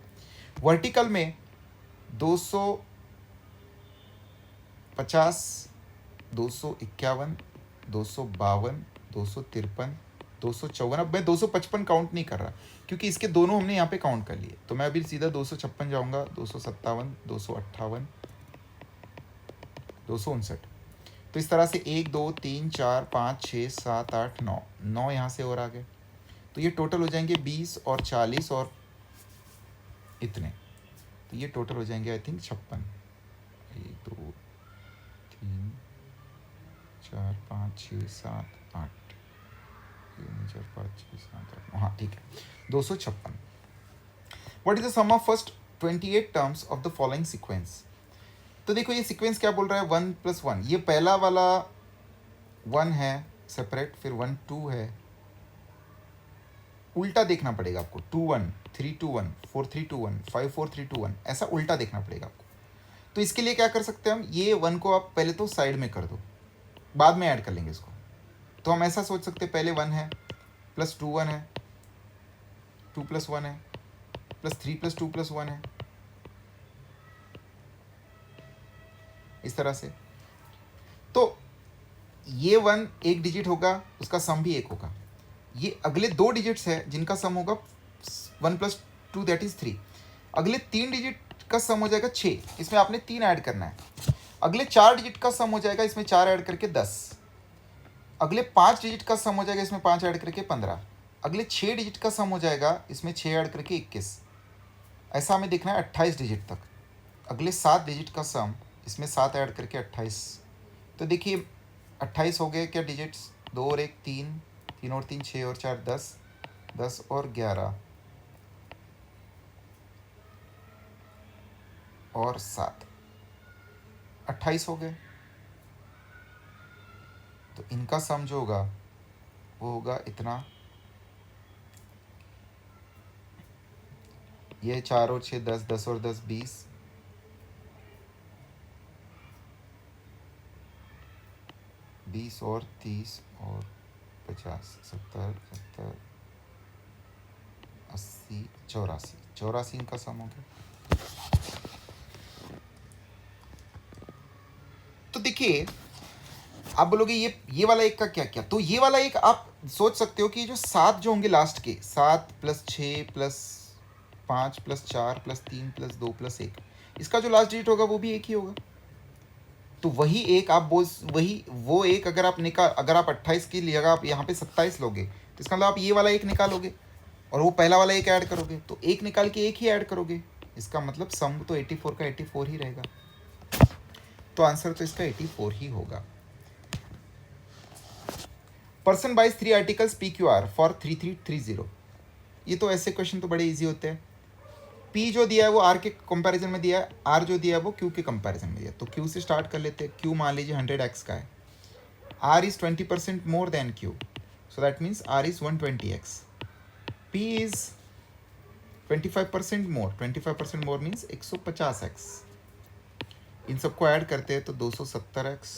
वर्टिकल में 250, 251, 252, 253, 254, अब मैं 255 काउंट नहीं कर रहा क्योंकि इसके दोनों हमने यहाँ पे काउंट कर लिए, तो मैं अभी सीधा 256 जाऊँगा, 257, 258, 259, तो इस तरह से 1, 2, 3, 4, 5, 6, 7, 8, 9 यहाँ से और आ गए, तो ये टोटल हो जाएंगे 20 और 40 और इतने, तो ये टोटल हो जाएंगे आई थिंक 56, 1, 2, 3, 4 5 6 7 8, 3 4 5 6 7 8, हाँ ठीक है, 256. What is the sum of first 28 terms of the following sequence? तो देखो ये सीक्वेंस क्या बोल रहा है, 1 + 1, ये पहला वाला 1 है सेपरेट, फिर 1 2 है, उल्टा देखना पड़ेगा आपको, 2 1 3 2 1 4 3 2 1 5 4 3 2 1, ऐसा उल्टा देखना पड़ेगा आपको. तो इसके लिए क्या कर सकते हैं हम, ये 1 को आप पहले तो साइड में कर दो, बाद में ऐड कर लेंगे इसको. तो हम ऐसा सोच सकते हैं, पहले 1 है प्लस 2 1 है, 2 + 1 है, प्लस 3 + 2 + 1 है, इस तरह से. तो ये 1 एक डिजिट होगा, उसका सम भी 1 होगा. ये अगले 2 डिजिट्स है जिनका सम होगा 1 + 2 दैट इज 3. अगले 3 डिजिट का सम हो जाएगा 6, इसमें आपने 3 ऐड करना है. अगले 4 डिजिट का सम हो जाएगा, इसमें 4 ऐड करके 10. अगले 5 डिजिट का सम हो जाएगा, इसमें 5 ऐड करके 15. अगले 6 डिजिट का सम हो जाएगा, इसमें 6 ऐड करके 21. ऐसा हमें देखना है 28 डिजिट तक. अगले 7 डिजिट का सम, इसमें 7 ऐड करके 28. तो देखिए 28 हो गए क्या डिजिट्स, 2 और 1 3, 3 और 3 6 और 4 10, 10 और 11 और 7, 28 हो गए. तो इनका सम जो होगा वो होगा इतना, ये 4 और 6 10, 10 और 10 20, 20 और 30 और 50 70 70 80 84, 84 इनका सम हो गया. तो देखिए आप बोलोगे ये वाला एक का क्या क्या, तो ये वाला एक आप सोच सकते हो कि जो 7 जो होंगे लास्ट के, 7 + 6 + 5 + 4 + 3 + 2 + 1, इसका जो लास्ट डिजिट होगा वो भी एक ही होगा. तो वही एक आप वही वो एक अगर आप अगर आप 28 की जगह आप यहाँ पे 27 लोगे, तो इसका मतलब आप ये वाला एक निकालोगे और वो पहला वाला एक ऐड करोगे, तो एक निकाल के एक ही ऐड करोगे. इसका मतलब सम तो 84 का 84 ही रहेगा. तो आंसर तो इसका 84 ही होगा. Person buys 3 articles PQR for 3330. ये तो ऐसे क्वेश्चन तो बड़े इजी होते हैं. P जो दिया है वो R के कंपैरिजन में दिया है, R जो दिया है वो Q के कंपैरिजन में दिया है. तो Q से स्टार्ट कर लेते हैं. Q मान लीजिए 100x का है, R is 20% more than Q, so that means R is 120x. P is 25% more, 25% more means 150x. इन सबको ऐड करते हैं तो 270x,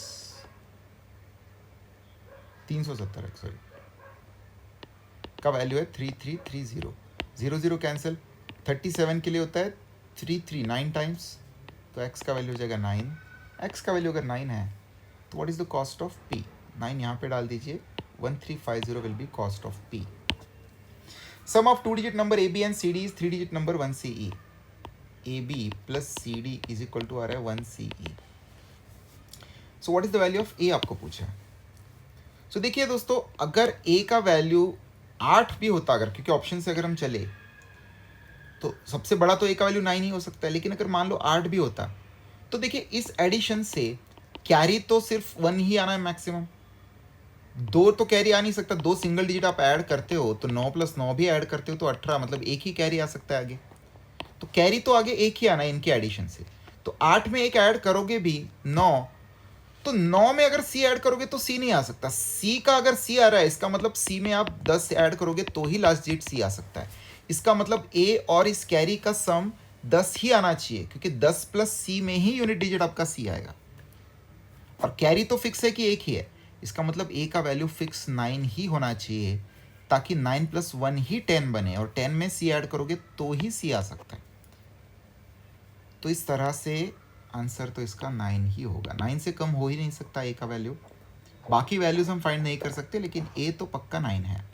370x सॉरी, का वैल्यू है 3330. 0 0 कैंसिल, 37 के लिए होता है 3 9 टाइम्स, तो x का वैल्यू हो जाएगा 9. x का वैल्यू अगर 9 है तो what is the cost of p? 9 यहाँ पे डाल दीजिए, 1350 will be cost of p. Sum of 2 digit number AB and CD is 3 digit number 1CE. AB + CD is equal to आ रहा है 1CE. So what is the value of A आपको पूछा है. सो देखिए दोस्तों, अगर A का वैल्यू 8 भी होता, अगर क्योंकि ऑप्शन से अगर हम चले तो सबसे बड़ा तो A का वैल्यू 9 ही हो सकता है, लेकिन अगर मान लो 8 भी होता तो देखिए इस एडिशन से कैरी तो सिर्फ 1 ही आना है मैक्सिमम. 2 तो कैरी आ नहीं सकता. 2 सिंगल डिजिट आप ऐड करते हो तो 9 + 9 भी ऐड करते हो तो 18, मतलब एक ही कैरी आ सकता है आगे. तो कैरी तो आगे एक ही आना है इनके एडिशन से. तो 8 में एक ऐड करोगे भी 9, तो 9 में अगर C ऐड करोगे तो C नहीं आ सकता. C का अगर C आ रहा है, इसका मतलब C में आप 10 ऐड करोगे तो ही लास्ट डिजिट C आ सकता है. इसका मतलब A और इस कैरी का सम 10 ही आना चाहिए, क्योंकि 10 + C में ही यूनिट डिजिट आपका C आएगा. और कैरी तो फिक्स है कि एक ही है, इसका मतलब A का वैल्यू फिक्स 9 ही होना चाहिए, ताकि 9 + 1 ही 10 बने, और 10 में C ऐड करोगे तो ही C आ सकता है. तो इस तरह से आंसर तो इसका 9 ही होगा. 9 से कम हो ही नहीं सकता A का वैल्यू. बाकी वैल्यूज हम फाइंड नहीं कर सकते, लेकिन A तो पक्का 9 है.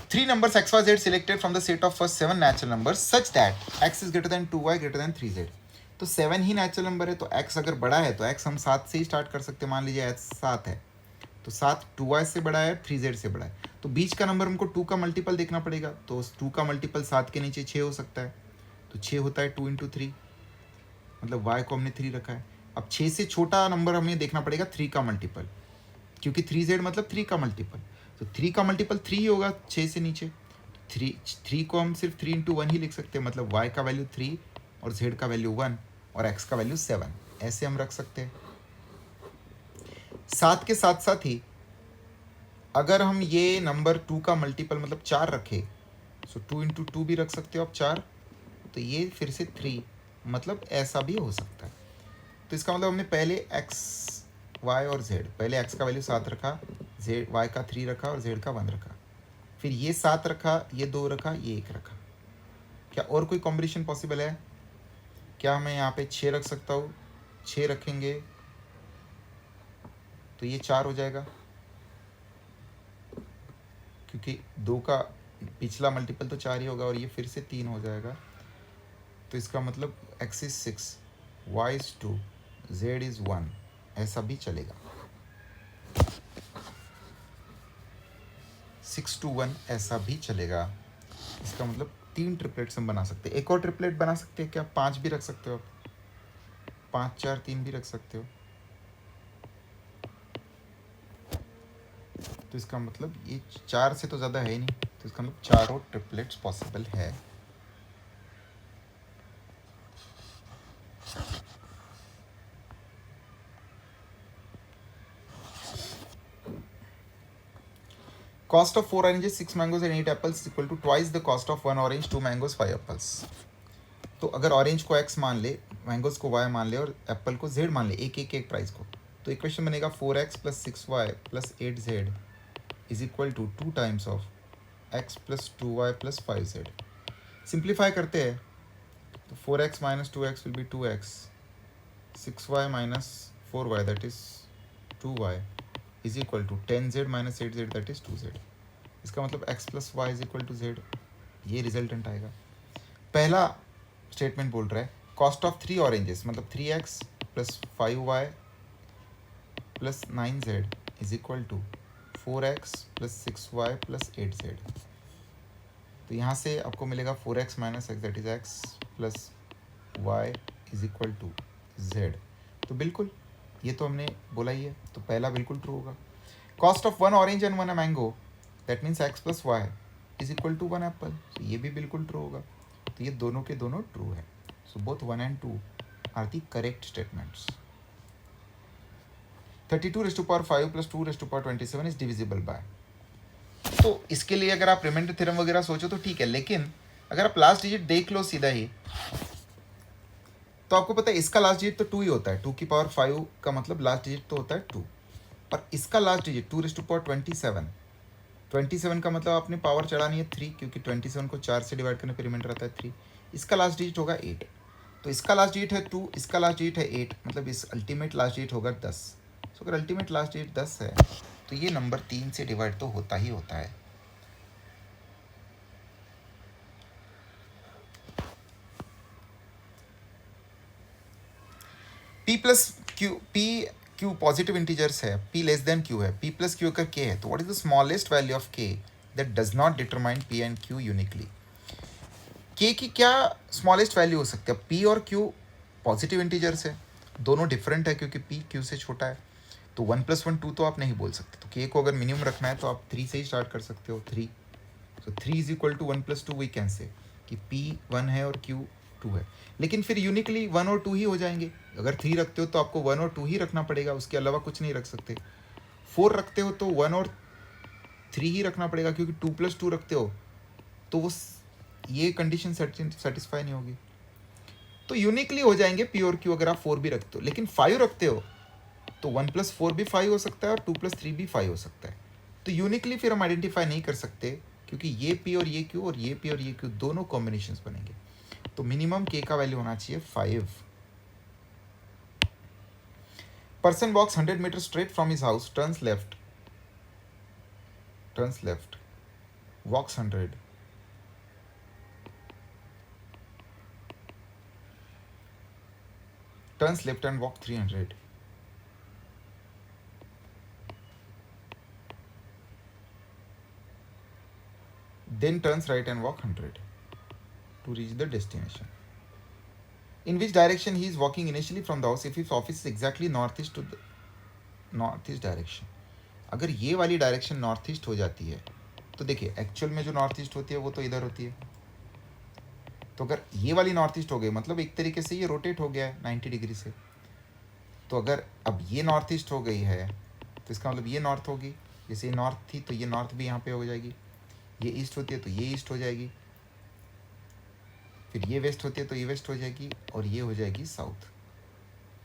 3 numbers x, y, z selected from the set of first 7 natural numbers such that x is greater than 2y greater than 3z. तो 7 ही नेचुरल नंबर है, तो x अगर बड़ा है तो x हम 7 से ही स्टार्ट कर सकते हैं. मान लीजिए x 7 है, तो 7 2y से बड़ा है, 3z से बड़ा है. तो बीच का नंबर हमको 2 का मल्टीपल देखना पड़ेगा. तो 2 का मल्टीपल 7 के नीचे 6 हो सकता है, तो 6 होता है 2 × 3, मतलब y को हमने 3 रखा है. अब 6 से छोटा नंबर हमें देखना पड़ेगा 3 का मल्टीपल, क्योंकि 3z मतलब 3 का मल्टीपल, तो 3 का मल्टीपल 3 ही होगा 6 से नीचे। 3 को हम सिर्फ 3 × 1 ही लिख सकते हैं, मतलब y का वैल्यू 3 और z का वैल्यू 1 और x का वैल्यू 7, ऐसे हम रख सकते हैं। साथ के साथ साथ ही अगर हम ये नंबर 2 का मल्टीपल मतलब 4 रखें, सो 2 × 2 भी रख सकते हो आप 4, तो ये फिर से 3, मतलब ऐसा भी हो सकता है। तो इसका मतलब हमने पहले x, y और z, पहले x का वैल्यू 7 रखा, z y का 3 रखा और z का 1 रखा, फिर ये 7 रखा, ये 2 रखा, ये 1 रखा। क्या और कोई कॉम्बिनेशन पॉसिबल है? क्या मैं यहाँ पे 6 रख सकता हूँ? 6 रखेंगे तो ये 4 हो जाएगा, क्योंकि 2 का पिछला मल्टीपल तो 4 ही होगा और ये फिर से 3 हो जाएगा। तो इसका मतलब x is 6, y is 2, z is 1, ऐसा भी चलेगा। 6 to 1 ऐसा भी चलेगा। इसका मतलब 3 ट्रिपलेट्स हम बना सकते हैं। एक और ट्रिपलेट बना सकते हैं क्या? 5 भी रख सकते हो आप, 5 4 3 भी रख सकते हो। तो इसका मतलब ये 4 से तो ज़्यादा है ही नहीं, तो इसका मतलब 4 और ट्रिपलेट्स पॉसिबल है। Cost of 4 oranges, 6 mangoes and 8 apples is equal to twice the cost of 1 orange, 2 mangoes, 5 apples. तो अगर ऑरेंज को x मान ले, मैंगोज को y मान ले और एप्पल को z मान ले, एक प्राइस को, तो इक्वेशन बनेगा 4x + 6y + 8z is equal to 2 times of x + 2y + 5z। Simplify करते हैं तो 4x - 2x will be 2x, 6y - 4y that is 2y is equal to 10z - 8z that is 2z। इसका मतलब x + y is equal to z, ये resultant आएगा। पहला statement बोल रहा है कॉस्ट ऑफ 3 ऑरेंजेस मतलब 3x + 5y + 9z is equal to 4x + 6y + 8z। तो यहाँ से आपको मिलेगा 4x - x that is x + y is equal to z। तो बिल्कुल ये तो हमने बोला ही है, तो पहला बिल्कुल ट्रू होगा। Cost of 1 orange and 1 mango that means x + y is equal to 1 apple, तो ये भी बिल्कुल ट्रू होगा। तो ये दोनों के दोनों ट्रू है। So both 1 and 2 are the correct statements. 32⁵ + 2⁵27 is divisible by. तो इसके लिए अगर आप रिमाइंडर थ्योरम वगैरह सोचो तो ठीक है, लेकिन अगर आप लास्ट डिजिट देख लो सीधा ही, तो आपको पता है इसका लास्ट डिजिट तो 2 ही होता है। 2⁵ का मतलब लास्ट डिजिट तो होता है 2, और इसका लास्ट डिजिट 2⁻27, 27 का मतलब आपने पावर चढ़ानी है 3, क्योंकि 27 को 4 से डिवाइड करने पर रिमाइंडर आता है 3। इसका लास्ट डिजिट होगा 8, तो इसका लास्ट डिजिट है 2, इसका लास्ट डिजिट है 8, मतलब इस अल्टीमेट लास्ट डिजिट होगा 10। सो अगर अल्टीमेट लास्ट डिजिट 10 है तो ये नंबर 3 से डिवाइड तो होता ही होता है। p q पॉजिटिव इंटीजर्स है, p लेस देन q है, p + q अगर k है, तो what is the smallest value of k that does not determine p and q uniquely. k की क्या स्मॉलेस्ट वैल्यू हो सकती है? p और q पॉजिटिव इंटीजर्स है, दोनों डिफरेंट है क्योंकि p q से छोटा है, तो 1 + 1 2 तो आप नहीं बोल सकते। तो k को अगर मिनिमम रखना है तो आप 3 से ही स्टार्ट कर सकते हो, 3। तो 3 is equal to 1 + 2 we can say कि p 1 है और q 2 है, लेकिन फिर यूनिकली 1 और 2 ही हो जाएंगे। अगर 3 रखते हो तो आपको 1 और 2 ही रखना पड़ेगा, उसके अलावा कुछ नहीं रख सकते। 4 रखते हो तो 1 और 3 ही रखना पड़ेगा, क्योंकि 2 + 2 रखते हो तो वो ये कंडीशन सेटिस्फाई नहीं होगी। तो यूनिकली हो जाएंगे p और q अगर आप 4 भी रखते हो, लेकिन 5 रखते हो तो 1 + 4 भी 5 हो सकता है और 2 + 3 भी 5 हो सकता है। तो यूनिकली फिर हम आइडेंटिफाई नहीं कर सकते, क्योंकि ये p और ये q और ये p और ये q दोनों कॉम्बिनेशंस बनेंगे। तो मिनिमम k का वैल्यू होना चाहिए 5। Person walks 100 metre straight from his house, turns left, walks 100, turns left and walk 300. Then turns right and walk 100 to reach the destination. In which direction he is walking initially from the house if his office is exactly north east to the north east direction. अगर ये वाली direction north east हो जाती है तो देखिए actual में जो नॉर्थ ईस्ट होती है वो तो इधर होती है, तो अगर ये वाली नॉर्थ ईस्ट हो गई मतलब एक तरीके से ये रोटेट हो गया है 90 डिग्री से। तो अगर अब ये नॉर्थ ईस्ट हो गई है तो इसका मतलब ये नॉर्थ होगी, जैसे ये नॉर्थ थी तो ये नॉर्थ भी यहाँ पे हो जाएगी, ये ईस्ट होती है तो ये ईस्ट हो जाएगी, फिर ये वेस्ट होती है तो ये वेस्ट हो जाएगी, और ये हो जाएगी साउथ।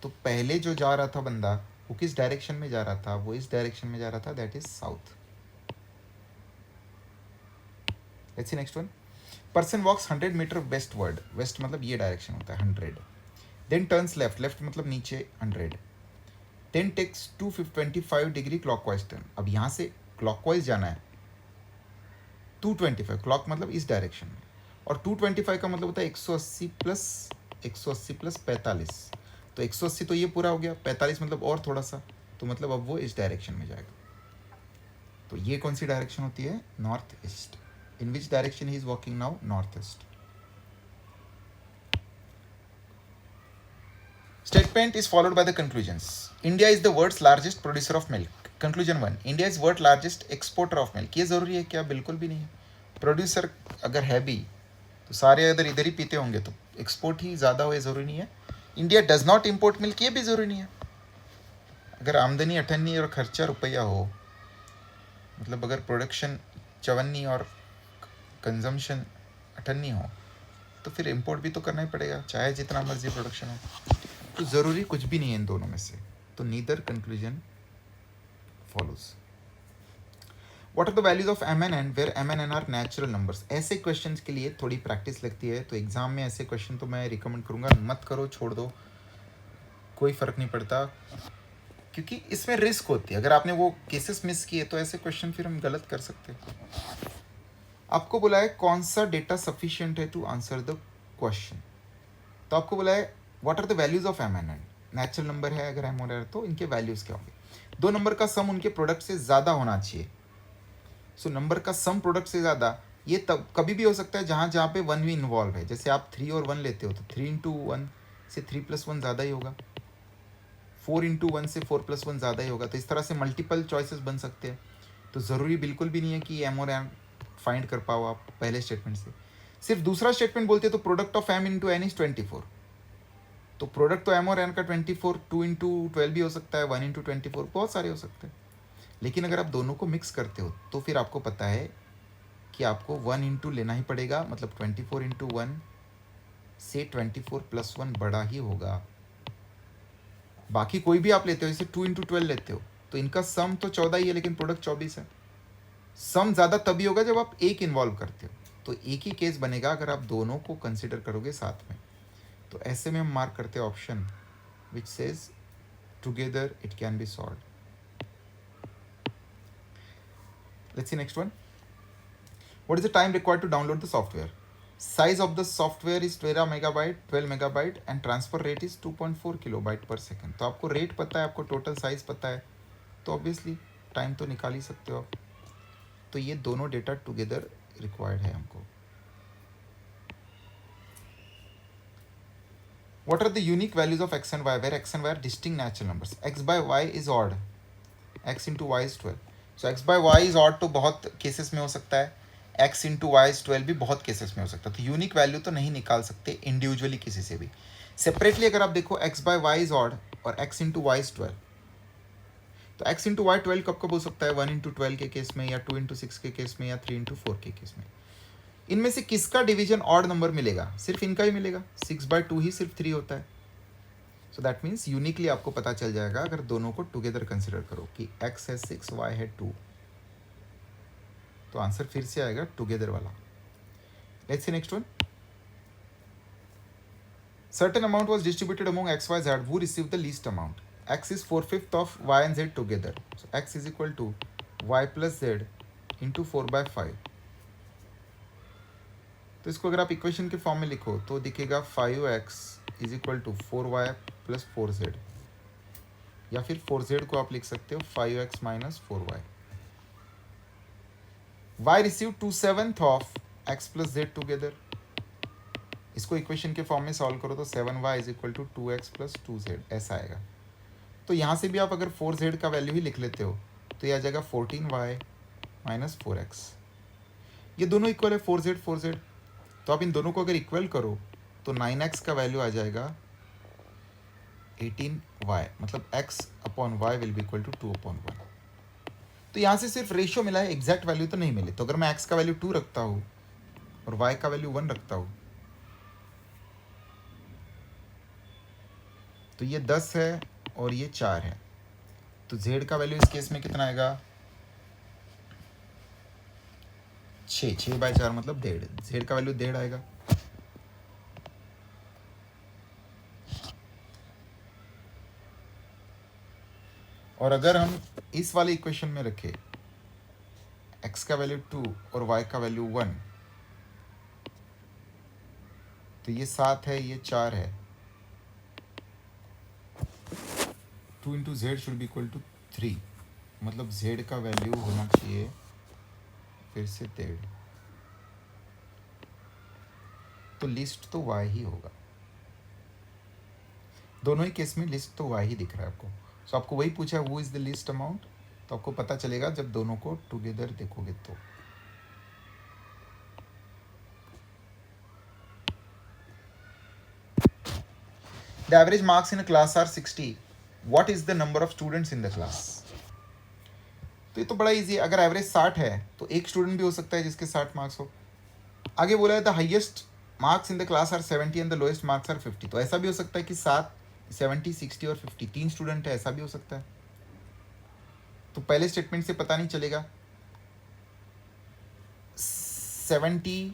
तो पहले जो जा रहा था बंदा वो किस डायरेक्शन में जा रहा था, वो इस डायरेक्शन में जा रहा था, that is south. Let's see next one. Person walks 100 metre westward, west मतलब ये डायरेक्शन होता है 100, देन टर्न्स लेफ्ट, लेफ्ट मतलब नीचे 100, then takes 225 degree clockwise turn. अब यहाँ से क्लॉकवाइज जाना है 225, क्लॉक मतलब इस डायरेक्शन में, और 225 का मतलब होता है 180 प्लस 45, तो 180 तो ये पूरा हो गया, 45 मतलब और थोड़ा सा, तो मतलब अब वो इस डायरेक्शन में जाएगा। तो ये कौन सी डायरेक्शन होती है, north east. In which direction he is walking now, north east. Statement is followed by the conclusions. India is the world's largest producer of milk. Conclusion 1. India is world largest exporter of milk. ये ज़रूरी है क्या, बिल्कुल भी नहीं है। Producer अगर है भी तो सारे अगर इधर ही पीते होंगे तो एक्सपोर्ट ही ज़्यादा हो, ये ज़रूरी नहीं है। India does not import milk, ये भी ज़रूरी नहीं है। अगर आमदनी 58 और खर्चा रुपया हो, मतलब अगर प्रोडक्शन 54 और कंजम्पशन 58 हो, तो फिर इम्पोर्ट भी तो करना ही पड़ेगा, चाहे जितना मर्जी प्रोडक्शन हो। तो ज़रूरी कुछ भी नहीं है इन दोनों में से, तो neither conclusion follows. What are the values of M N N where M N N are natural numbers. ऐसे क्वेश्चन के लिए थोड़ी प्रैक्टिस लगती है, तो एग्जाम में ऐसे क्वेश्चन तो मैं रिकमेंड करूँगा मत करो, छोड़ दो, कोई फ़र्क नहीं पड़ता, क्योंकि इसमें रिस्क होती है। अगर आपने वो केसेस मिस किए तो ऐसे क्वेश्चन फिर हम गलत कर सकते हैं। आपको बोला है कौन सा डेटा सफिशिएंट है टू आंसर द क्वेश्चन, तो आपको बोला है what are the values of M N N. Natural number है अगर एम है तो इनके वैल्यूज क्या होंगे। दो नंबर का सम उनके प्रोडक्ट से ज़्यादा होना चाहिए। सो नंबर का सम प्रोडक्ट से ज़्यादा ये तब कभी भी हो सकता है जहाँ जहाँ पे 1 भी इन्वॉल्व है। जैसे आप 3 और 1 लेते हो तो 3 इंटू 1 से 3 प्लस 1 ज़्यादा ही होगा, 4 इंटू 1 से 4 प्लस 1 ज़्यादा ही होगा। तो इस तरह से मल्टीपल चॉइसेस बन सकते हैं। तो ज़रूरी बिल्कुल भी नहीं है कि एम और एन फाइंड कर पाओ आप पहले स्टेटमेंट से। सिर्फ दूसरा स्टेटमेंट बोलते तो product of M into N is 24, तो प्रोडक्ट तो एम और एन का 24, 2 इंटू 12 भी हो सकता है, 1 इंटू 24, बहुत सारे हो सकते हैं। लेकिन अगर आप दोनों को मिक्स करते हो तो फिर आपको पता है कि आपको 1 इंटू लेना ही पड़ेगा, मतलब 24 इंटू 1 से 24 प्लस 1 बड़ा ही होगा। बाकी कोई भी आप लेते हो, जैसे 2 इंटू 12 लेते हो तो इनका सम तो 14 ही है लेकिन प्रोडक्ट 24 है। सम ज़्यादा तभी होगा जब आप एक इन्वॉल्व करते हो, तो एक ही केस बनेगा अगर आप दोनों को कंसिडर करोगे साथ में। तो ऐसे में हम मार्क करते हैं option which says together it can be solved. Let's see next one. What is the time required to download the software? Size of the software is 12 megabyte, 12 megabyte and transfer rate is 2.4 kilobyte per second. तो आपको rate पता है, आपको total size पता है, तो obviously time तो निकाल ही सकते हो आप। तो ये दोनों डेटा टुगेदर रिक्वायर्ड है हमको। What are the unique values of x and y where x and y are distinct natural numbers? x by y is odd, x into y is 12. So x by y is odd तो बहुत cases में हो सकता है, x into y is 12 भी बहुत cases में हो सकता है। तो यूनिक वैल्यू तो नहीं निकाल सकते इंडिविजुअली किसी से भी। सेपरेटली अगर आप देखो x by y is odd और x इंटू वाई इज 12, तो x इंटू वाई 12 कब कब हो सकता है, 1 इंटू 12 के केस में, या 2 इंटू 6 के केस में, या 3 इंटू 4 के केस में। इनमें से किसका डिवीजन ऑड नंबर मिलेगा, सिर्फ इनका ही मिलेगा। 6 बाय 2 ही सिर्फ 3 होता है। सो दैट मीन्स यूनिकली आपको पता चल जाएगा अगर दोनों को टुगेदर कंसिडर करो कि x है 6, y है 2, तो आंसर फिर से आएगा टुगेदर वाला। Let's see next one. Certain amount was distributed among x, y, z. Who received the least amount? X is 4/5 of y and z together. So x is equal to y plus z into 4/5. तो इसको अगर आप equation के form में लिखो तो दिखेगा 5x is equal to 4y plus 4z, या फिर 4z को आप लिख सकते हो 5x minus 4y। y received 2/7 of x plus z together इसको इक्वेशन के फॉर्म में सॉल्व करो तो 7y is equal to 2x plus 2z ऐसा आएगा। तो यहाँ से भी आप अगर 4z का वैल्यू ही लिख लेते हो तो ये आ जाएगा 14y माइनस 4x। ये दोनों इक्वल है 4z। तो आप इन दोनों को अगर इक्वल करो तो 9x का वैल्यू आ जाएगा 18y, मतलब x upon y will be equal to 2/1। तो यहाँ से सिर्फ रेशियो मिला है, एग्जैक्ट वैल्यू तो नहीं मिले। तो अगर मैं x का वैल्यू 2 रखता हूँ और y का वैल्यू 1 रखता हूँ तो ये 10 है और ये 4 है। तो z का वैल्यू इस केस में कितना आएगा 6/4 मतलब 1.5। z का वैल्यू 1.5 आएगा। और अगर हम इस वाले इक्वेशन में रखें x का वैल्यू 2 और y का वैल्यू 1 तो ये 7 है, ये 4 है। 2 into z should be equal to 3, मतलब z का वैल्यू होना चाहिए फिर से 1.5। तो लिस्ट तो y ही होगा। दोनों ही केस में लिस्ट तो y ही दिख रहा है आपको। सो आपको वही पूछा वो इज द लिस्ट अमाउंट, तो आपको पता चलेगा जब दोनों को टुगेदर देखोगे तो। The average marks in a class are 60। What is the number of students in the class. तो ये तो बड़ा इजी है। अगर एवरेज 60 है तो एक स्टूडेंट भी हो सकता है जिसके 60 मार्क्स हो। आगे बोला है the highest marks in the class are 70 and the lowest marks are 50। तो ऐसा भी हो सकता है कि 70, 60 और 50 3 स्टूडेंट है, ऐसा भी हो सकता है। तो पहले स्टेटमेंट से पता नहीं चलेगा। 70,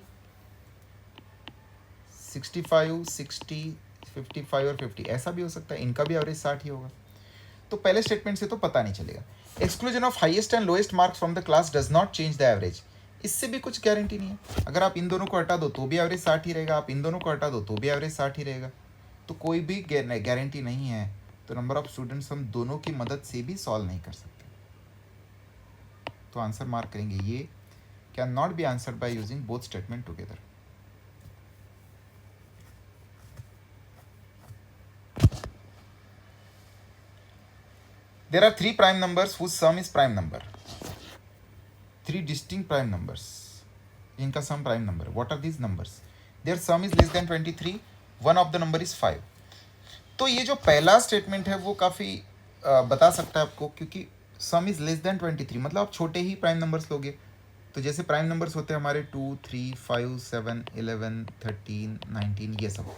65, 60, 55 और 50 ऐसा भी हो सकता है, इनका भी एवरेज 60 ही होगा। तो पहले स्टेटमेंट से तो पता नहीं चलेगा। Exclusion of highest and lowest marks from the class does not change the average. इससे भी कुछ गारंटी नहीं है। अगर आप इन दोनों को हटा दो तो भी एवरेज 60 ही रहेगा, आप इन दोनों को हटा दो तो भी एवरेज 60 ही रहेगा। तो कोई भी गारंटी नहीं है। तो नंबर ऑफ स्टूडेंट्स हम दोनों की मदद से भी सॉल्व नहीं कर सकते। तो आंसर मार्क करेंगे ये can not be answered by using both statement together. There are 3 prime numbers whose sum is prime number. 3 distinct prime numbers जिनका sum prime number. What are these numbers? Their sum is less than 23. One of the number is 5. तो ये जो पहला statement है वो काफ़ी बता सकता है आपको, क्योंकि सम इज लेस देन 23 मतलब आप छोटे ही प्राइम नंबर्स लोगे। तो जैसे प्राइम नंबर्स होते हैं हमारे 2, 3, 5, 7, 11, 13, 19 ये सब।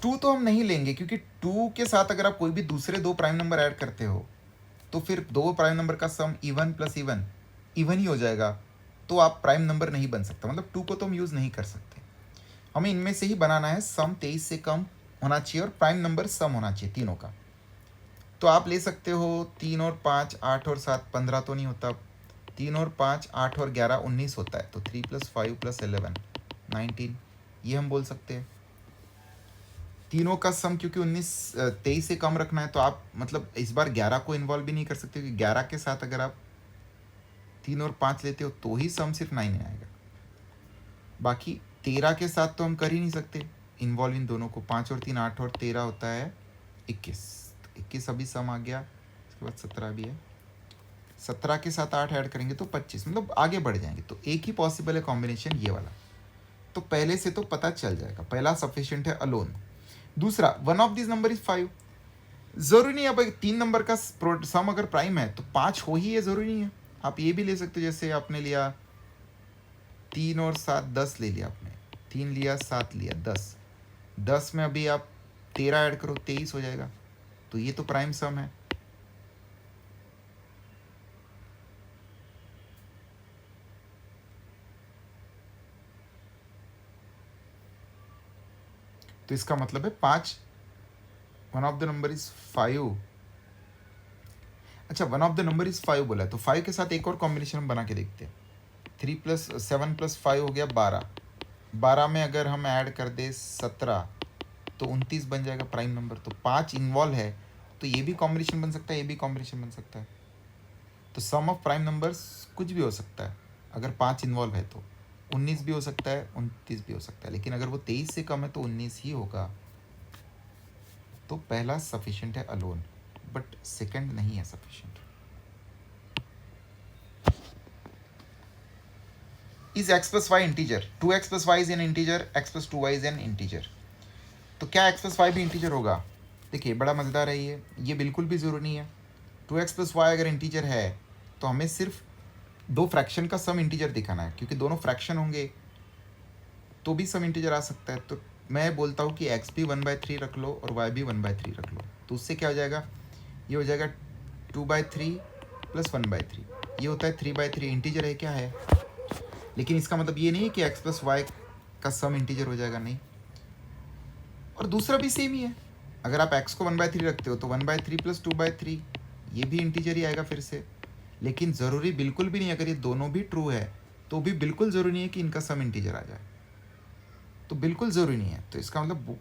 2 तो हम नहीं लेंगे क्योंकि 2 के साथ अगर आप कोई भी दूसरे 2 प्राइम नंबर ऐड करते हो तो फिर 2 प्राइम नंबर का सम इवन प्लस इवन ही हो जाएगा। तो आप प्राइम नंबर नहीं बन सकता, मतलब 2 को तो हम यूज़ नहीं कर सकते। हमें इनमें से ही बनाना है। सम 23 से कम होना चाहिए और प्राइम नंबर सम होना चाहिए तीनों का। तो आप ले सकते हो 3 और 5, 8 और 7, 15 तो नहीं होता। 3 और 5, 8 और 11, 19 होता है। तो 3 + 5 + 11, 19 ये हम बोल सकते हैं। तीनों का सम क्योंकि 23 से कम रखना है तो आप मतलब इस बार 11 को इन्वॉल्व भी नहीं कर सकते, क्योंकि 11 के साथ अगर आप 3 और 5 लेते हो तो ही सम सिर्फ 9 आएगा। बाकी 13 के साथ तो हम कर ही नहीं सकते इन्वॉल्व इन दोनों को। 5 और 3 8 और 13 होता है 21। 21 अभी सम आ गया, उसके बाद 17 भी है। 17 के साथ 8 ऐड करेंगे तो 25, मतलब आगे बढ़ जाएंगे। तो एक ही पॉसिबल है कॉम्बिनेशन ये वाला। तो पहले से तो पता चल जाएगा, पहला सफिशिएंट है अलोन। दूसरा one of this number is 5। जरूरी नहीं अब 3 नंबर का सम अगर प्राइम है तो 5 हो ही है, जरूरी नहीं है। आप ये भी ले सकते हो, जैसे आपने लिया 3 और 7 10 ले लिया आपने, 3 लिया 7 लिया 10, 10 में अभी आप 13 ऐड करो 23 हो जाएगा। तो ये तो प्राइम सम है। तो इसका मतलब है 5, one of the number is 5। अच्छा, one of the number is 5 बोला है तो 5 के साथ एक और कॉम्बिनेशन हम बना के देखते हैं। 3 + 7 + 5 हो गया 12। 12 में अगर हम ऐड कर दे 17 तो 29 बन जाएगा प्राइम नंबर। तो 5 इन्वॉल्व है तो ये भी कॉम्बिनेशन बन सकता है, ये भी कॉम्बिनेशन बन सकता है। तो सम ऑफ प्राइम नंबर्स कुछ भी हो सकता है अगर 5 इन्वॉल्व है तो। 19 भी हो सकता है, 29 भी हो सकता है, लेकिन अगर वो 23 से कम है तो 19 ही होगा। तो पहला सफिशिएंट है अलोन, बट सेकंड नहीं है sufficient. Is x plus y integer? 2x plus y is an integer, x plus 2y is an integer. तो क्या x प्लस वाई भी इंटीजर होगा? देखिए बड़ा मज़ेदार है ये बिल्कुल भी ज़रूरी नहीं है। 2x प्लस वाई अगर इंटीजर है तो हमें सिर्फ दो फ्रैक्शन का सम इंटीजर दिखाना है, क्योंकि दोनों फ्रैक्शन होंगे तो भी सम इंटीजर आ सकता है। तो मैं बोलता हूँ कि x भी 1/3 रख लो और y भी 1/3 रख लो, तो उससे क्या हो जाएगा? ये हो जाएगा 2/3 प्लस 1/3। ये होता है 3/3। इंटीजर है क्या है, लेकिन इसका मतलब ये नहीं कि x प्लस वाई का सम इंटीजर हो जाएगा, नहीं। और दूसरा भी सेम ही है, अगर आप x को 1/3 रखते हो तो 1/3 प्लस 2/3 ये भी इंटीजर ही आएगा फिर से। लेकिन ज़रूरी बिल्कुल भी नहीं, अगर ये दोनों भी ट्रू है तो भी बिल्कुल ज़रूरी नहीं है कि इनका सम इंटीजर आ जाए, तो बिल्कुल ज़रूरी नहीं है। तो इसका मतलब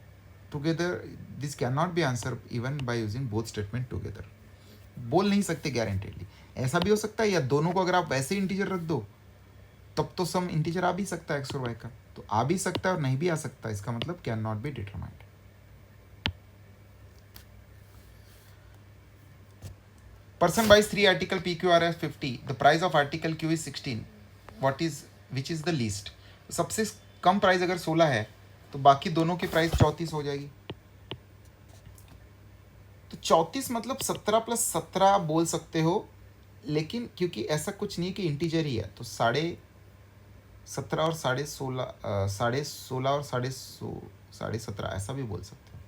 together this can not B answer even by using both statement together. बोल नहीं सकते गारंटेडली। ऐसा भी हो सकता है या दोनों को अगर आप वैसे इंटीजर रख दो तब तो सम इंटीजर आ भी सकता है x और y का, तो आ भी सकता है और नहीं भी आ सकता, इसका मतलब can not be determined. Person buys 3 article PQR as 50. The price of article Q is 16. Which is the least? सबसे कम प्राइस अगर 16 है तो बाकी दोनों की प्राइस 34 हो जाएगी। तो 34 मतलब 17 प्लस 17 बोल सकते हो, लेकिन क्योंकि ऐसा कुछ नहीं कि इंटीजर ही है तो 17.5 और 16.5 और 17.5 ऐसा भी बोल सकते हो।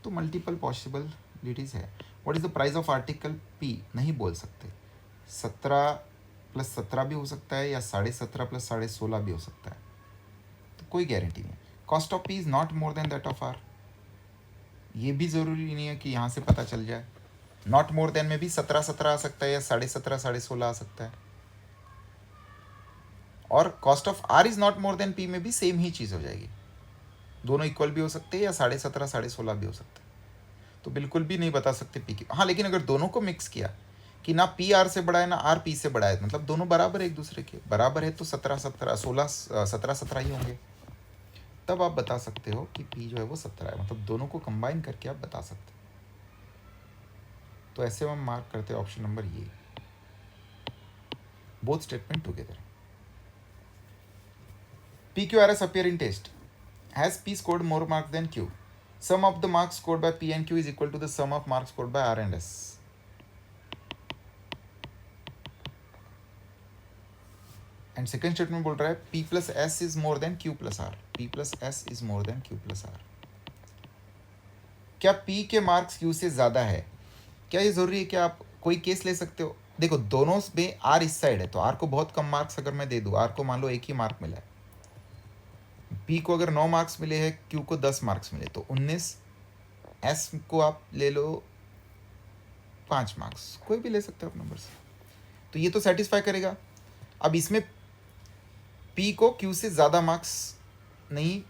तो मल्टीपल पॉसिबिलिटीज है। What is the price of article P? नहीं बोल सकते। 17 प्लस 17 भी हो सकता है या 17.5 प्लस 16.5 भी हो सकता है, तो कोई गारंटी नहीं। Cost of P is not more than that of R, ये भी ज़रूरी नहीं है कि यहाँ से पता चल जाए। नॉट मोर देन में भी 17 आ सकता है या 17.5 16.5 आ सकता है। और cost of R is not more than P में भी सेम ही चीज़ हो जाएगी, दोनों इक्वल भी हो सकते हैं या 17.5 16.5 भी हो सकता है। तो बिल्कुल भी नहीं बता सकते पी की। हाँ, लेकिन अगर दोनों को मिक्स किया कि ना पी आर से बड़ा है ना आर पी से बड़ा है, मतलब दोनों बराबर है, एक दूसरे के बराबर है, तो 17 ही होंगे, तब आप बता सकते हो कि पी जो है वो 17 है। मतलब दोनों को कंबाइन करके आप बता सकते हो। तो ऐसे हम मार्क करते हैं ऑप्शन नंबर ये, both statement together. P Q R S appear in test. Has P scored more marks than Q? Sum of the marks scored by P and Q is equal to the sum of marks scored by R and S. And second statement बोल रहा है P plus S is more than Q plus R. P plus S is more than Q plus R. क्या P के marks Q से ज़्यादा है? क्या ये ज़रूरी है कि आप कोई केस ले सकते हो? देखो दोनों में R इस साइड है, तो R को बहुत कम मार्क्स अगर मैं दे दूँ, R को मान लो 1 ही मार्क मिला है, P को अगर 9 मार्क्स मिले हैं, Q को 10 मार्क्स मिले, तो 19, S को आप ले लो 5 मार्क्स, कोई भी ले सकते हो आप नंबर से, तो ये तो सेटिस्फाई करेगा। अब इसमें P को Q से ज़्यादा मार्क्स नहीं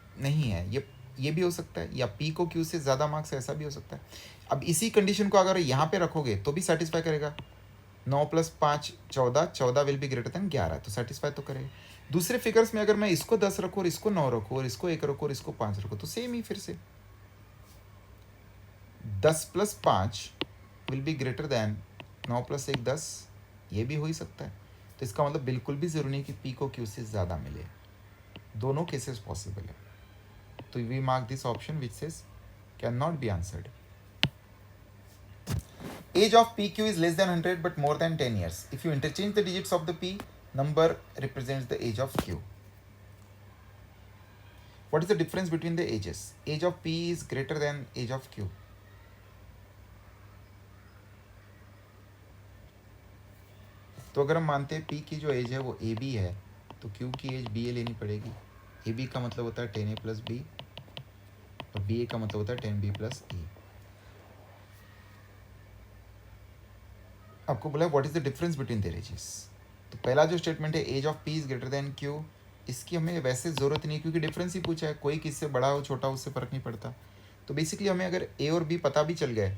है, ये भी हो सकता है, या P को Q से ज़्यादा मार्क्स है, ऐसा भी हो सकता है। अब इसी कंडीशन को अगर यहाँ पे रखोगे तो भी सेटिस्फाई करेगा। 9 + 5 14 विल बी ग्रेटर देन 11, तो सेटिस्फाई तो करेगा। दूसरे फिगर्स में अगर मैं इसको 10 रखूँ और इसको 9 रखूँ और इसको 1 रखूँ और इसको 5 रखूँ, तो सेम ही फिर से 10 + 5 विल बी ग्रेटर दैन 9 + 1 10, ये भी हो ही सकता है। तो इसका मतलब बिल्कुल भी ज़रूरी नहीं कि P को Q से ज़्यादा मिले, दोनों केसेस पॉसिबल है। तो we mark this option which says can not be answered. Age of PQ is less than 100 but more than 10 years. If you interchange the digits of the P, number represents the age of Q. What is the difference between the ages? Age of P is greater than age of Q. तो अगर हम मानते हैं P की जो as है वो AB है, तो Q की एज BA लेनी पड़ेगी। AB का मतलब होता है 10A + B और BA का मतलब होता है 10B + E। आपको बोला what is the difference between their ages. तो पहला जो स्टेटमेंट है age of P is greater than Q, इसकी हमें वैसे ज़रूरत नहीं है क्योंकि डिफरेंस ही पूछा है, कोई किससे बड़ा हो छोटा हो उससे फ़र्क नहीं पड़ता। तो बेसिकली हमें अगर A और B पता भी चल गए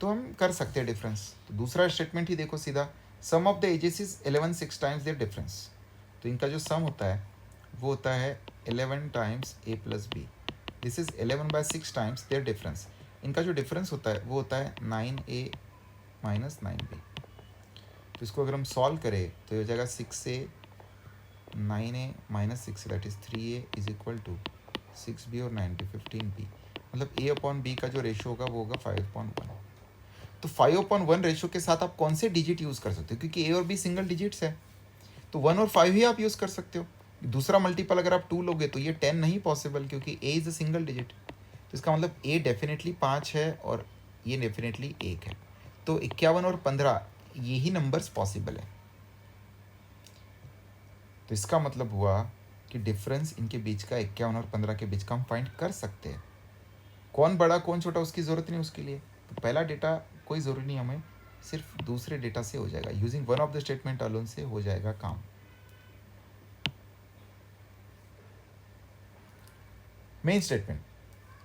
तो हम कर सकते हैं डिफरेंस। तो दूसरा स्टेटमेंट ही देखो सीधा, sum of the ages is 11 6 times their difference. तो इनका जो सम होता है वो होता है 11 times a plus B. This is 11/6 times their difference. इनका जो डिफरेंस होता है वो होता है 9a माइनस 9b। तो इसको अगर हम सॉल्व करें तो ये हो जाएगा 6a 9a minus 6 that is 3a is equal to 6b और 9b 15b। मतलब a अपॉन b का जो रेशो होगा वो होगा 5/1। तो 5/1 रेशो के साथ आप कौन से डिजिट यूज़ कर सकते हो, क्योंकि a और b सिंगल डिजिट्स है तो 1 और 5 ही आप यूज़ कर सकते हो। दूसरा मल्टीपल अगर आप 2 लोगे तो ये 10 नहीं पॉसिबल, क्योंकि a is a single digit. तो इसका मतलब a डेफिनेटली 5 है और ये डेफिनेटली 1 है। तो 51 और 15 यही नंबर्स पॉसिबल है। तो इसका मतलब हुआ कि डिफरेंस इनके बीच का 51 और 15 के बीच का हम फाइंड कर सकते हैं। कौन बड़ा कौन छोटा उसकी ज़रूरत नहीं उसके लिए। तो पहला डेटा कोई ज़रूरी नहीं, हमें सिर्फ दूसरे डेटा से हो जाएगा। Using one of the statement alone से हो जाएगा काम। मेन स्टेटमेंट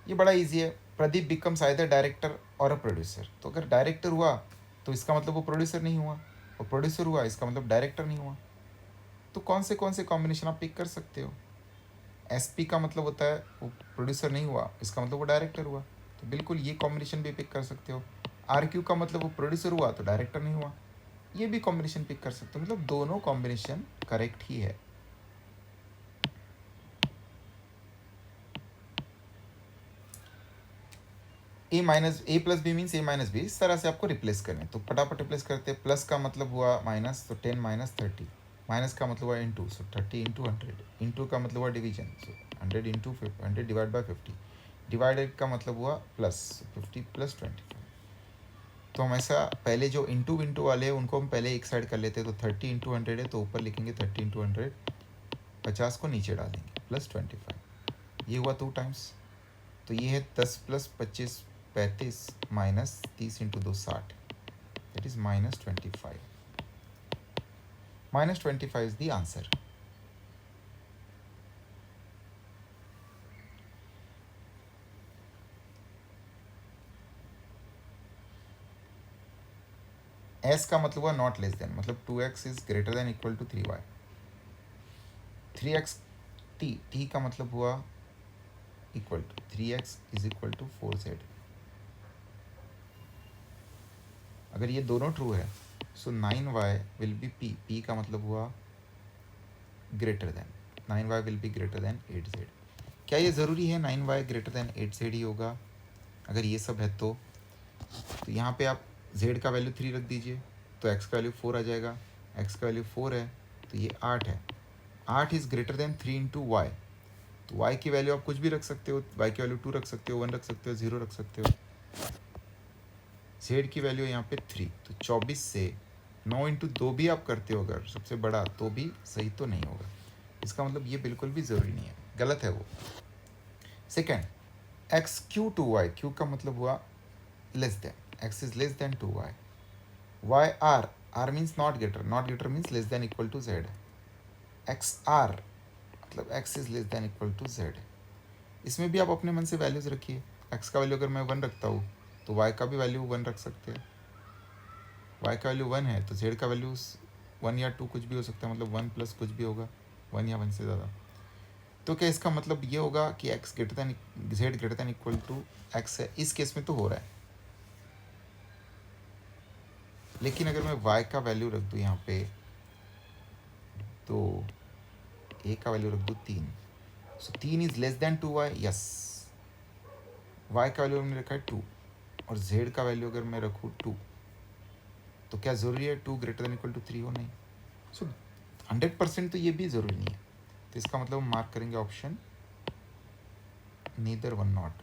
ये बड़ा इजी है। प्रदीप बिकम्स आइदर डायरेक्टर और अ प्रोड्यूसर। तो अगर डायरेक्टर हुआ तो इसका मतलब वो प्रोड्यूसर नहीं हुआ, और प्रोड्यूसर हुआ इसका मतलब डायरेक्टर नहीं हुआ। तो कौन से कॉम्बिनेशन आप पिक कर सकते हो। एसपी का मतलब होता है वो प्रोड्यूसर नहीं हुआ, इसका मतलब वो डायरेक्टर हुआ, तो बिल्कुल ये कॉम्बिनेशन भी पिक कर सकते हो। आरक्यू का मतलब वो प्रोड्यूसर हुआ तो डायरेक्टर नहीं हुआ, ये भी कॉम्बिनेशन पिक कर सकते हो। मतलब दोनों कॉम्बिनेशन करेक्ट ही है। ए प्लस बी मीन्स ए माइनस बी, इस तरह से आपको रिप्लेस करना है। तो फटाफट रिप्लेस करते हैं। प्लस का मतलब हुआ माइनस, तो 10 माइनस 30। माइनस का मतलब हुआ इंटू, सो 30 इंटू 100। इंटू का मतलब हुआ division, so 100 into 100 divide by 50। Divided का मतलब हुआ प्लस, 50 प्लस 25। तो हम ऐसा पहले जो इंटू इंटू वाले हैं उनको हम पहले एक साइड कर लेते हैं। तो 30 इंटू 100 है तो ऊपर लिखेंगे 30 इंटू 100, 50 को नीचे डाल देंगे, प्लस 25। ये हुआ 2 टाइम्स। तो ये है 10 plus 25 35 minus 30 into 2 60, that is -25। -25 is the answer. S का मतलब हुआ नॉट लेस देन, मतलब 2x is greater than equal to 3y। 3x T का मतलब हुआ equal to 3x is equal to 4z। अगर ये दोनों ट्रू है सो 9y विल बी पी का मतलब हुआ greater than, 9y will be greater than 8z। क्या ये ज़रूरी है 9y ग्रेटर देन 8z ही होगा? अगर ये सब है तो यहाँ पे आप z का वैल्यू 3 रख दीजिए तो x का वैल्यू 4 आ जाएगा। x का वैल्यू 4 है तो ये 8 है। 8 is greater than 3 into y. तो y की वैल्यू आप कुछ भी रख सकते हो, y की वैल्यू 2 रख सकते हो, 1 रख सकते हो, 0 रख सकते हो। z की वैल्यू यहाँ पे 3, तो 24 से 9 इंटू 2 भी आप करते हो अगर सबसे बड़ा तो भी सही तो नहीं होगा। इसका मतलब ये बिल्कुल भी ज़रूरी नहीं है, गलत है वो। Second, x Q to y, Q का मतलब हुआ less than, x is less than 2y। y r means not greater means less than equal to z। x r मतलब x is less than equal to z। इसमें भी आप अपने मन से वैल्यूज रखिए। x का वैल्यू अगर मैं 1 रखता हूँ तो y का भी वैल्यू 1 रख सकते हैं। y का वैल्यू 1 है तो z का वैल्यू 1 या 2 कुछ भी हो सकता है, मतलब 1 प्लस कुछ भी होगा, 1 या 1 से ज़्यादा। तो क्या इसका मतलब ये होगा कि x greater than z greater than equal to x है? इस केस में तो हो रहा है, लेकिन अगर मैं y का वैल्यू रख दूँ यहाँ पे तो a का वैल्यू रख दूँ 3, सो 3 is less than 2y। Yes, y का वैल्यू हमने रखा है 2 और z का वैल्यू अगर मैं रखूँ 2 तो क्या ज़रूरी है 2 ग्रेटर देन इक्वल टू 3 हो? नहीं। सो 100% तो ये भी ज़रूरी नहीं है। तो इसका मतलब हम मार्क करेंगे option neither one not.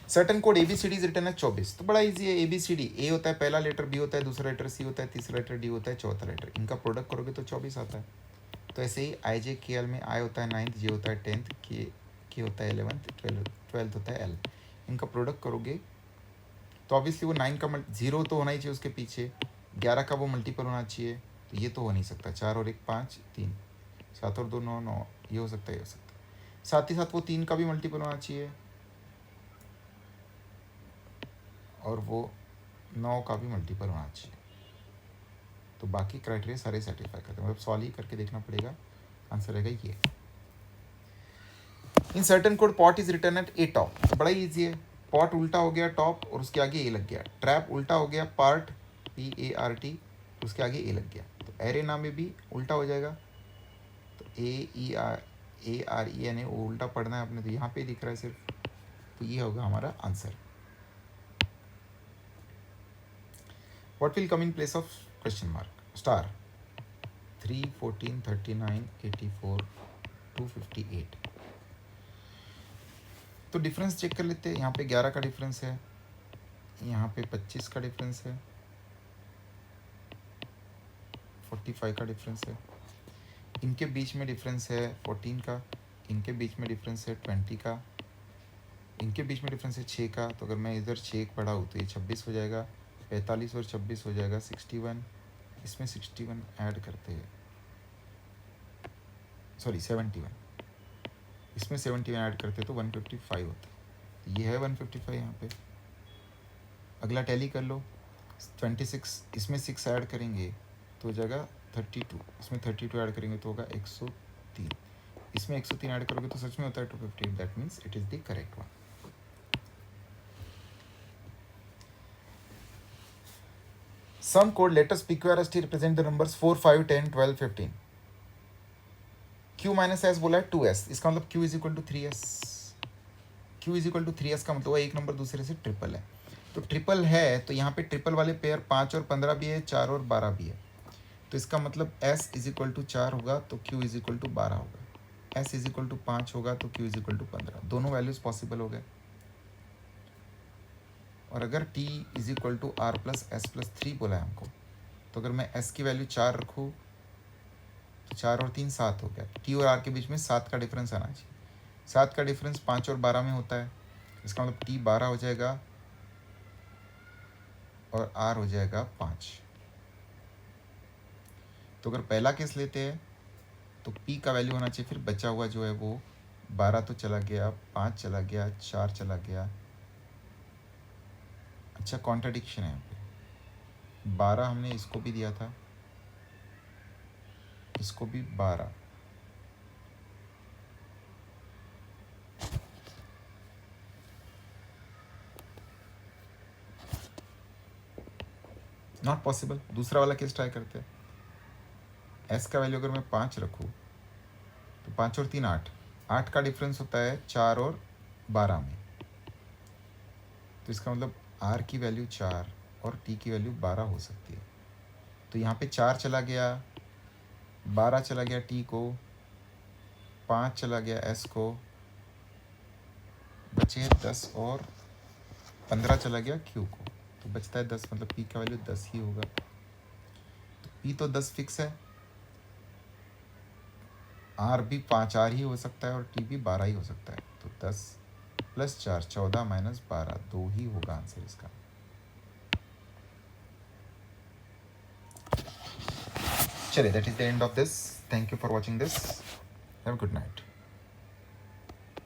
Certain code ABCD is return है 24। तो बड़ा इजी है। ABCD, ए होता है पहला लेटर, बी होता है दूसरा लेटर, सी होता है तीसरा लेटर, डी होता है चौथा लेटर। इनका प्रोडक्ट करोगे तो 24 आता है। तो ऐसे ही IJKL में I होता है 9th, J होता है 10th, K होता है 11th, 12th होता है L। इनका प्रोडक्ट करोगे तो ऑब्वियसली वो 9 का 0 तो होना ही चाहिए उसके पीछे, 11 का वो मल्टीपल होना चाहिए, तो ये तो हो नहीं सकता। 4 और 1 5 3, 7 और 2 9 9, ये हो सकता है, ये हो सकता है। साथ ही साथ वो 3 का भी मल्टीपल होना चाहिए और वो 9 का भी मल्टीपल होना चाहिए। तो बाकी क्राइटेरिया सारे सेटिस्फाई करते हैं, मतलब सॉल्व ही करके देखना पड़ेगा। आंसर रहेगा ये। In certain code pot is written at a top, तो बड़ा ही ईजी है। पॉट उल्टा हो गया टॉप और उसके आगे ए लग गया। ट्रैप उल्टा हो गया पार्ट PART, उसके आगे ए लग गया। तो एरेना में भी उल्टा हो जाएगा, तो ARENA वो उल्टा पढ़ना है अपने, तो यहाँ पे दिख रहा है सिर्फ, तो ये होगा हमारा answer. What will come in place of question mark? Star 3, 14, 39, 84, 258। तो डिफरेंस चेक कर लेते हैं। यहाँ पे 11 का डिफरेंस है, यहाँ पे 25 का डिफरेंस है, 45 का डिफरेंस है, इनके बीच में डिफरेंस है 14 का, इनके बीच में डिफरेंस है 20 का, इनके बीच में डिफरेंस है 6 का। तो अगर मैं इधर 6 बढ़ाऊँ तो ये 26 हो जाएगा, 45 और 26 हो जाएगा 61। इसमें 61 ऐड करते हैं, सॉरी 71, इसमें 71 ऐड करते तो 155 होता है। ये है 155 यहाँ पे। अगला टैली कर लो, 26, इसमें 6 ऐड करेंगे तो हो जाएगा 32, इसमें 32 ऐड करेंगे तो होगा 103, इसमें 103 ऐड करोगे तो सच में होता है 258। That means it is the correct one. Some code letters PQRST represent the numbers 4, 5, 10, 12, 15. Q minus S बोला है 2s, इसका मतलब Q is equal to 3s। Q is equal to 3s का मतलब एक नंबर दूसरे से ट्रिपल है। तो ट्रिपल है तो यहाँ पे ट्रिपल वाले पेयर 5 और 15 भी है, 4 और 12 भी है। तो इसका मतलब s इज इक्वल टू 4 होगा तो Q इज इक्वल टू 12 होगा। s इज इक्वल टू 5 होगा तो Q इज इक्वल टू 15। दोनों वैल्यूज पॉसिबल हो गए। और अगर t is equal to r plus S plus 3 बोला है हमको, तो अगर मैं s की वैल्यू 4 रखूँ तो 4 और 3 7 हो गया। t और r के बीच में 7 का डिफरेंस आना चाहिए। 7 का डिफरेंस 5 और 12 में होता है, इसका मतलब t 12 हो जाएगा और r हो जाएगा 5। तो अगर पहला केस लेते हैं तो p का वैल्यू होना चाहिए, फिर बचा हुआ जो है वो 12 तो चला गया, 5 चला गया, 4 चला गया। अच्छा कॉन्ट्राडिक्शन है यहाँ पे, 12 हमने इसको भी दिया था, इसको भी 12। Not possible. दूसरा वाला केस ट्राई करते हैं। एस का वैल्यू अगर मैं 5 रखूँ तो 5 और 3 8, 8 का डिफरेंस होता है 4 और 12 में। तो इसका मतलब आर की वैल्यू 4 और टी की वैल्यू 12 हो सकती है। तो यहाँ पे 4 चला गया, 12 चला गया टी को, 5 चला गया एस को, बचे 10 और 15 चला गया क्यू को, तो बचता है 10, मतलब पी का वैल्यू 10 ही होगा। तो पी तो 10 फिक्स है, आर भी 5 आर ही हो सकता है और टी भी 12 ही हो सकता है। तो 10 प्लस 4 14 माइनस 12 2 ही होगा आंसर इसका। चलिए, that is the end of this. Thank you for watching this. Have a good night.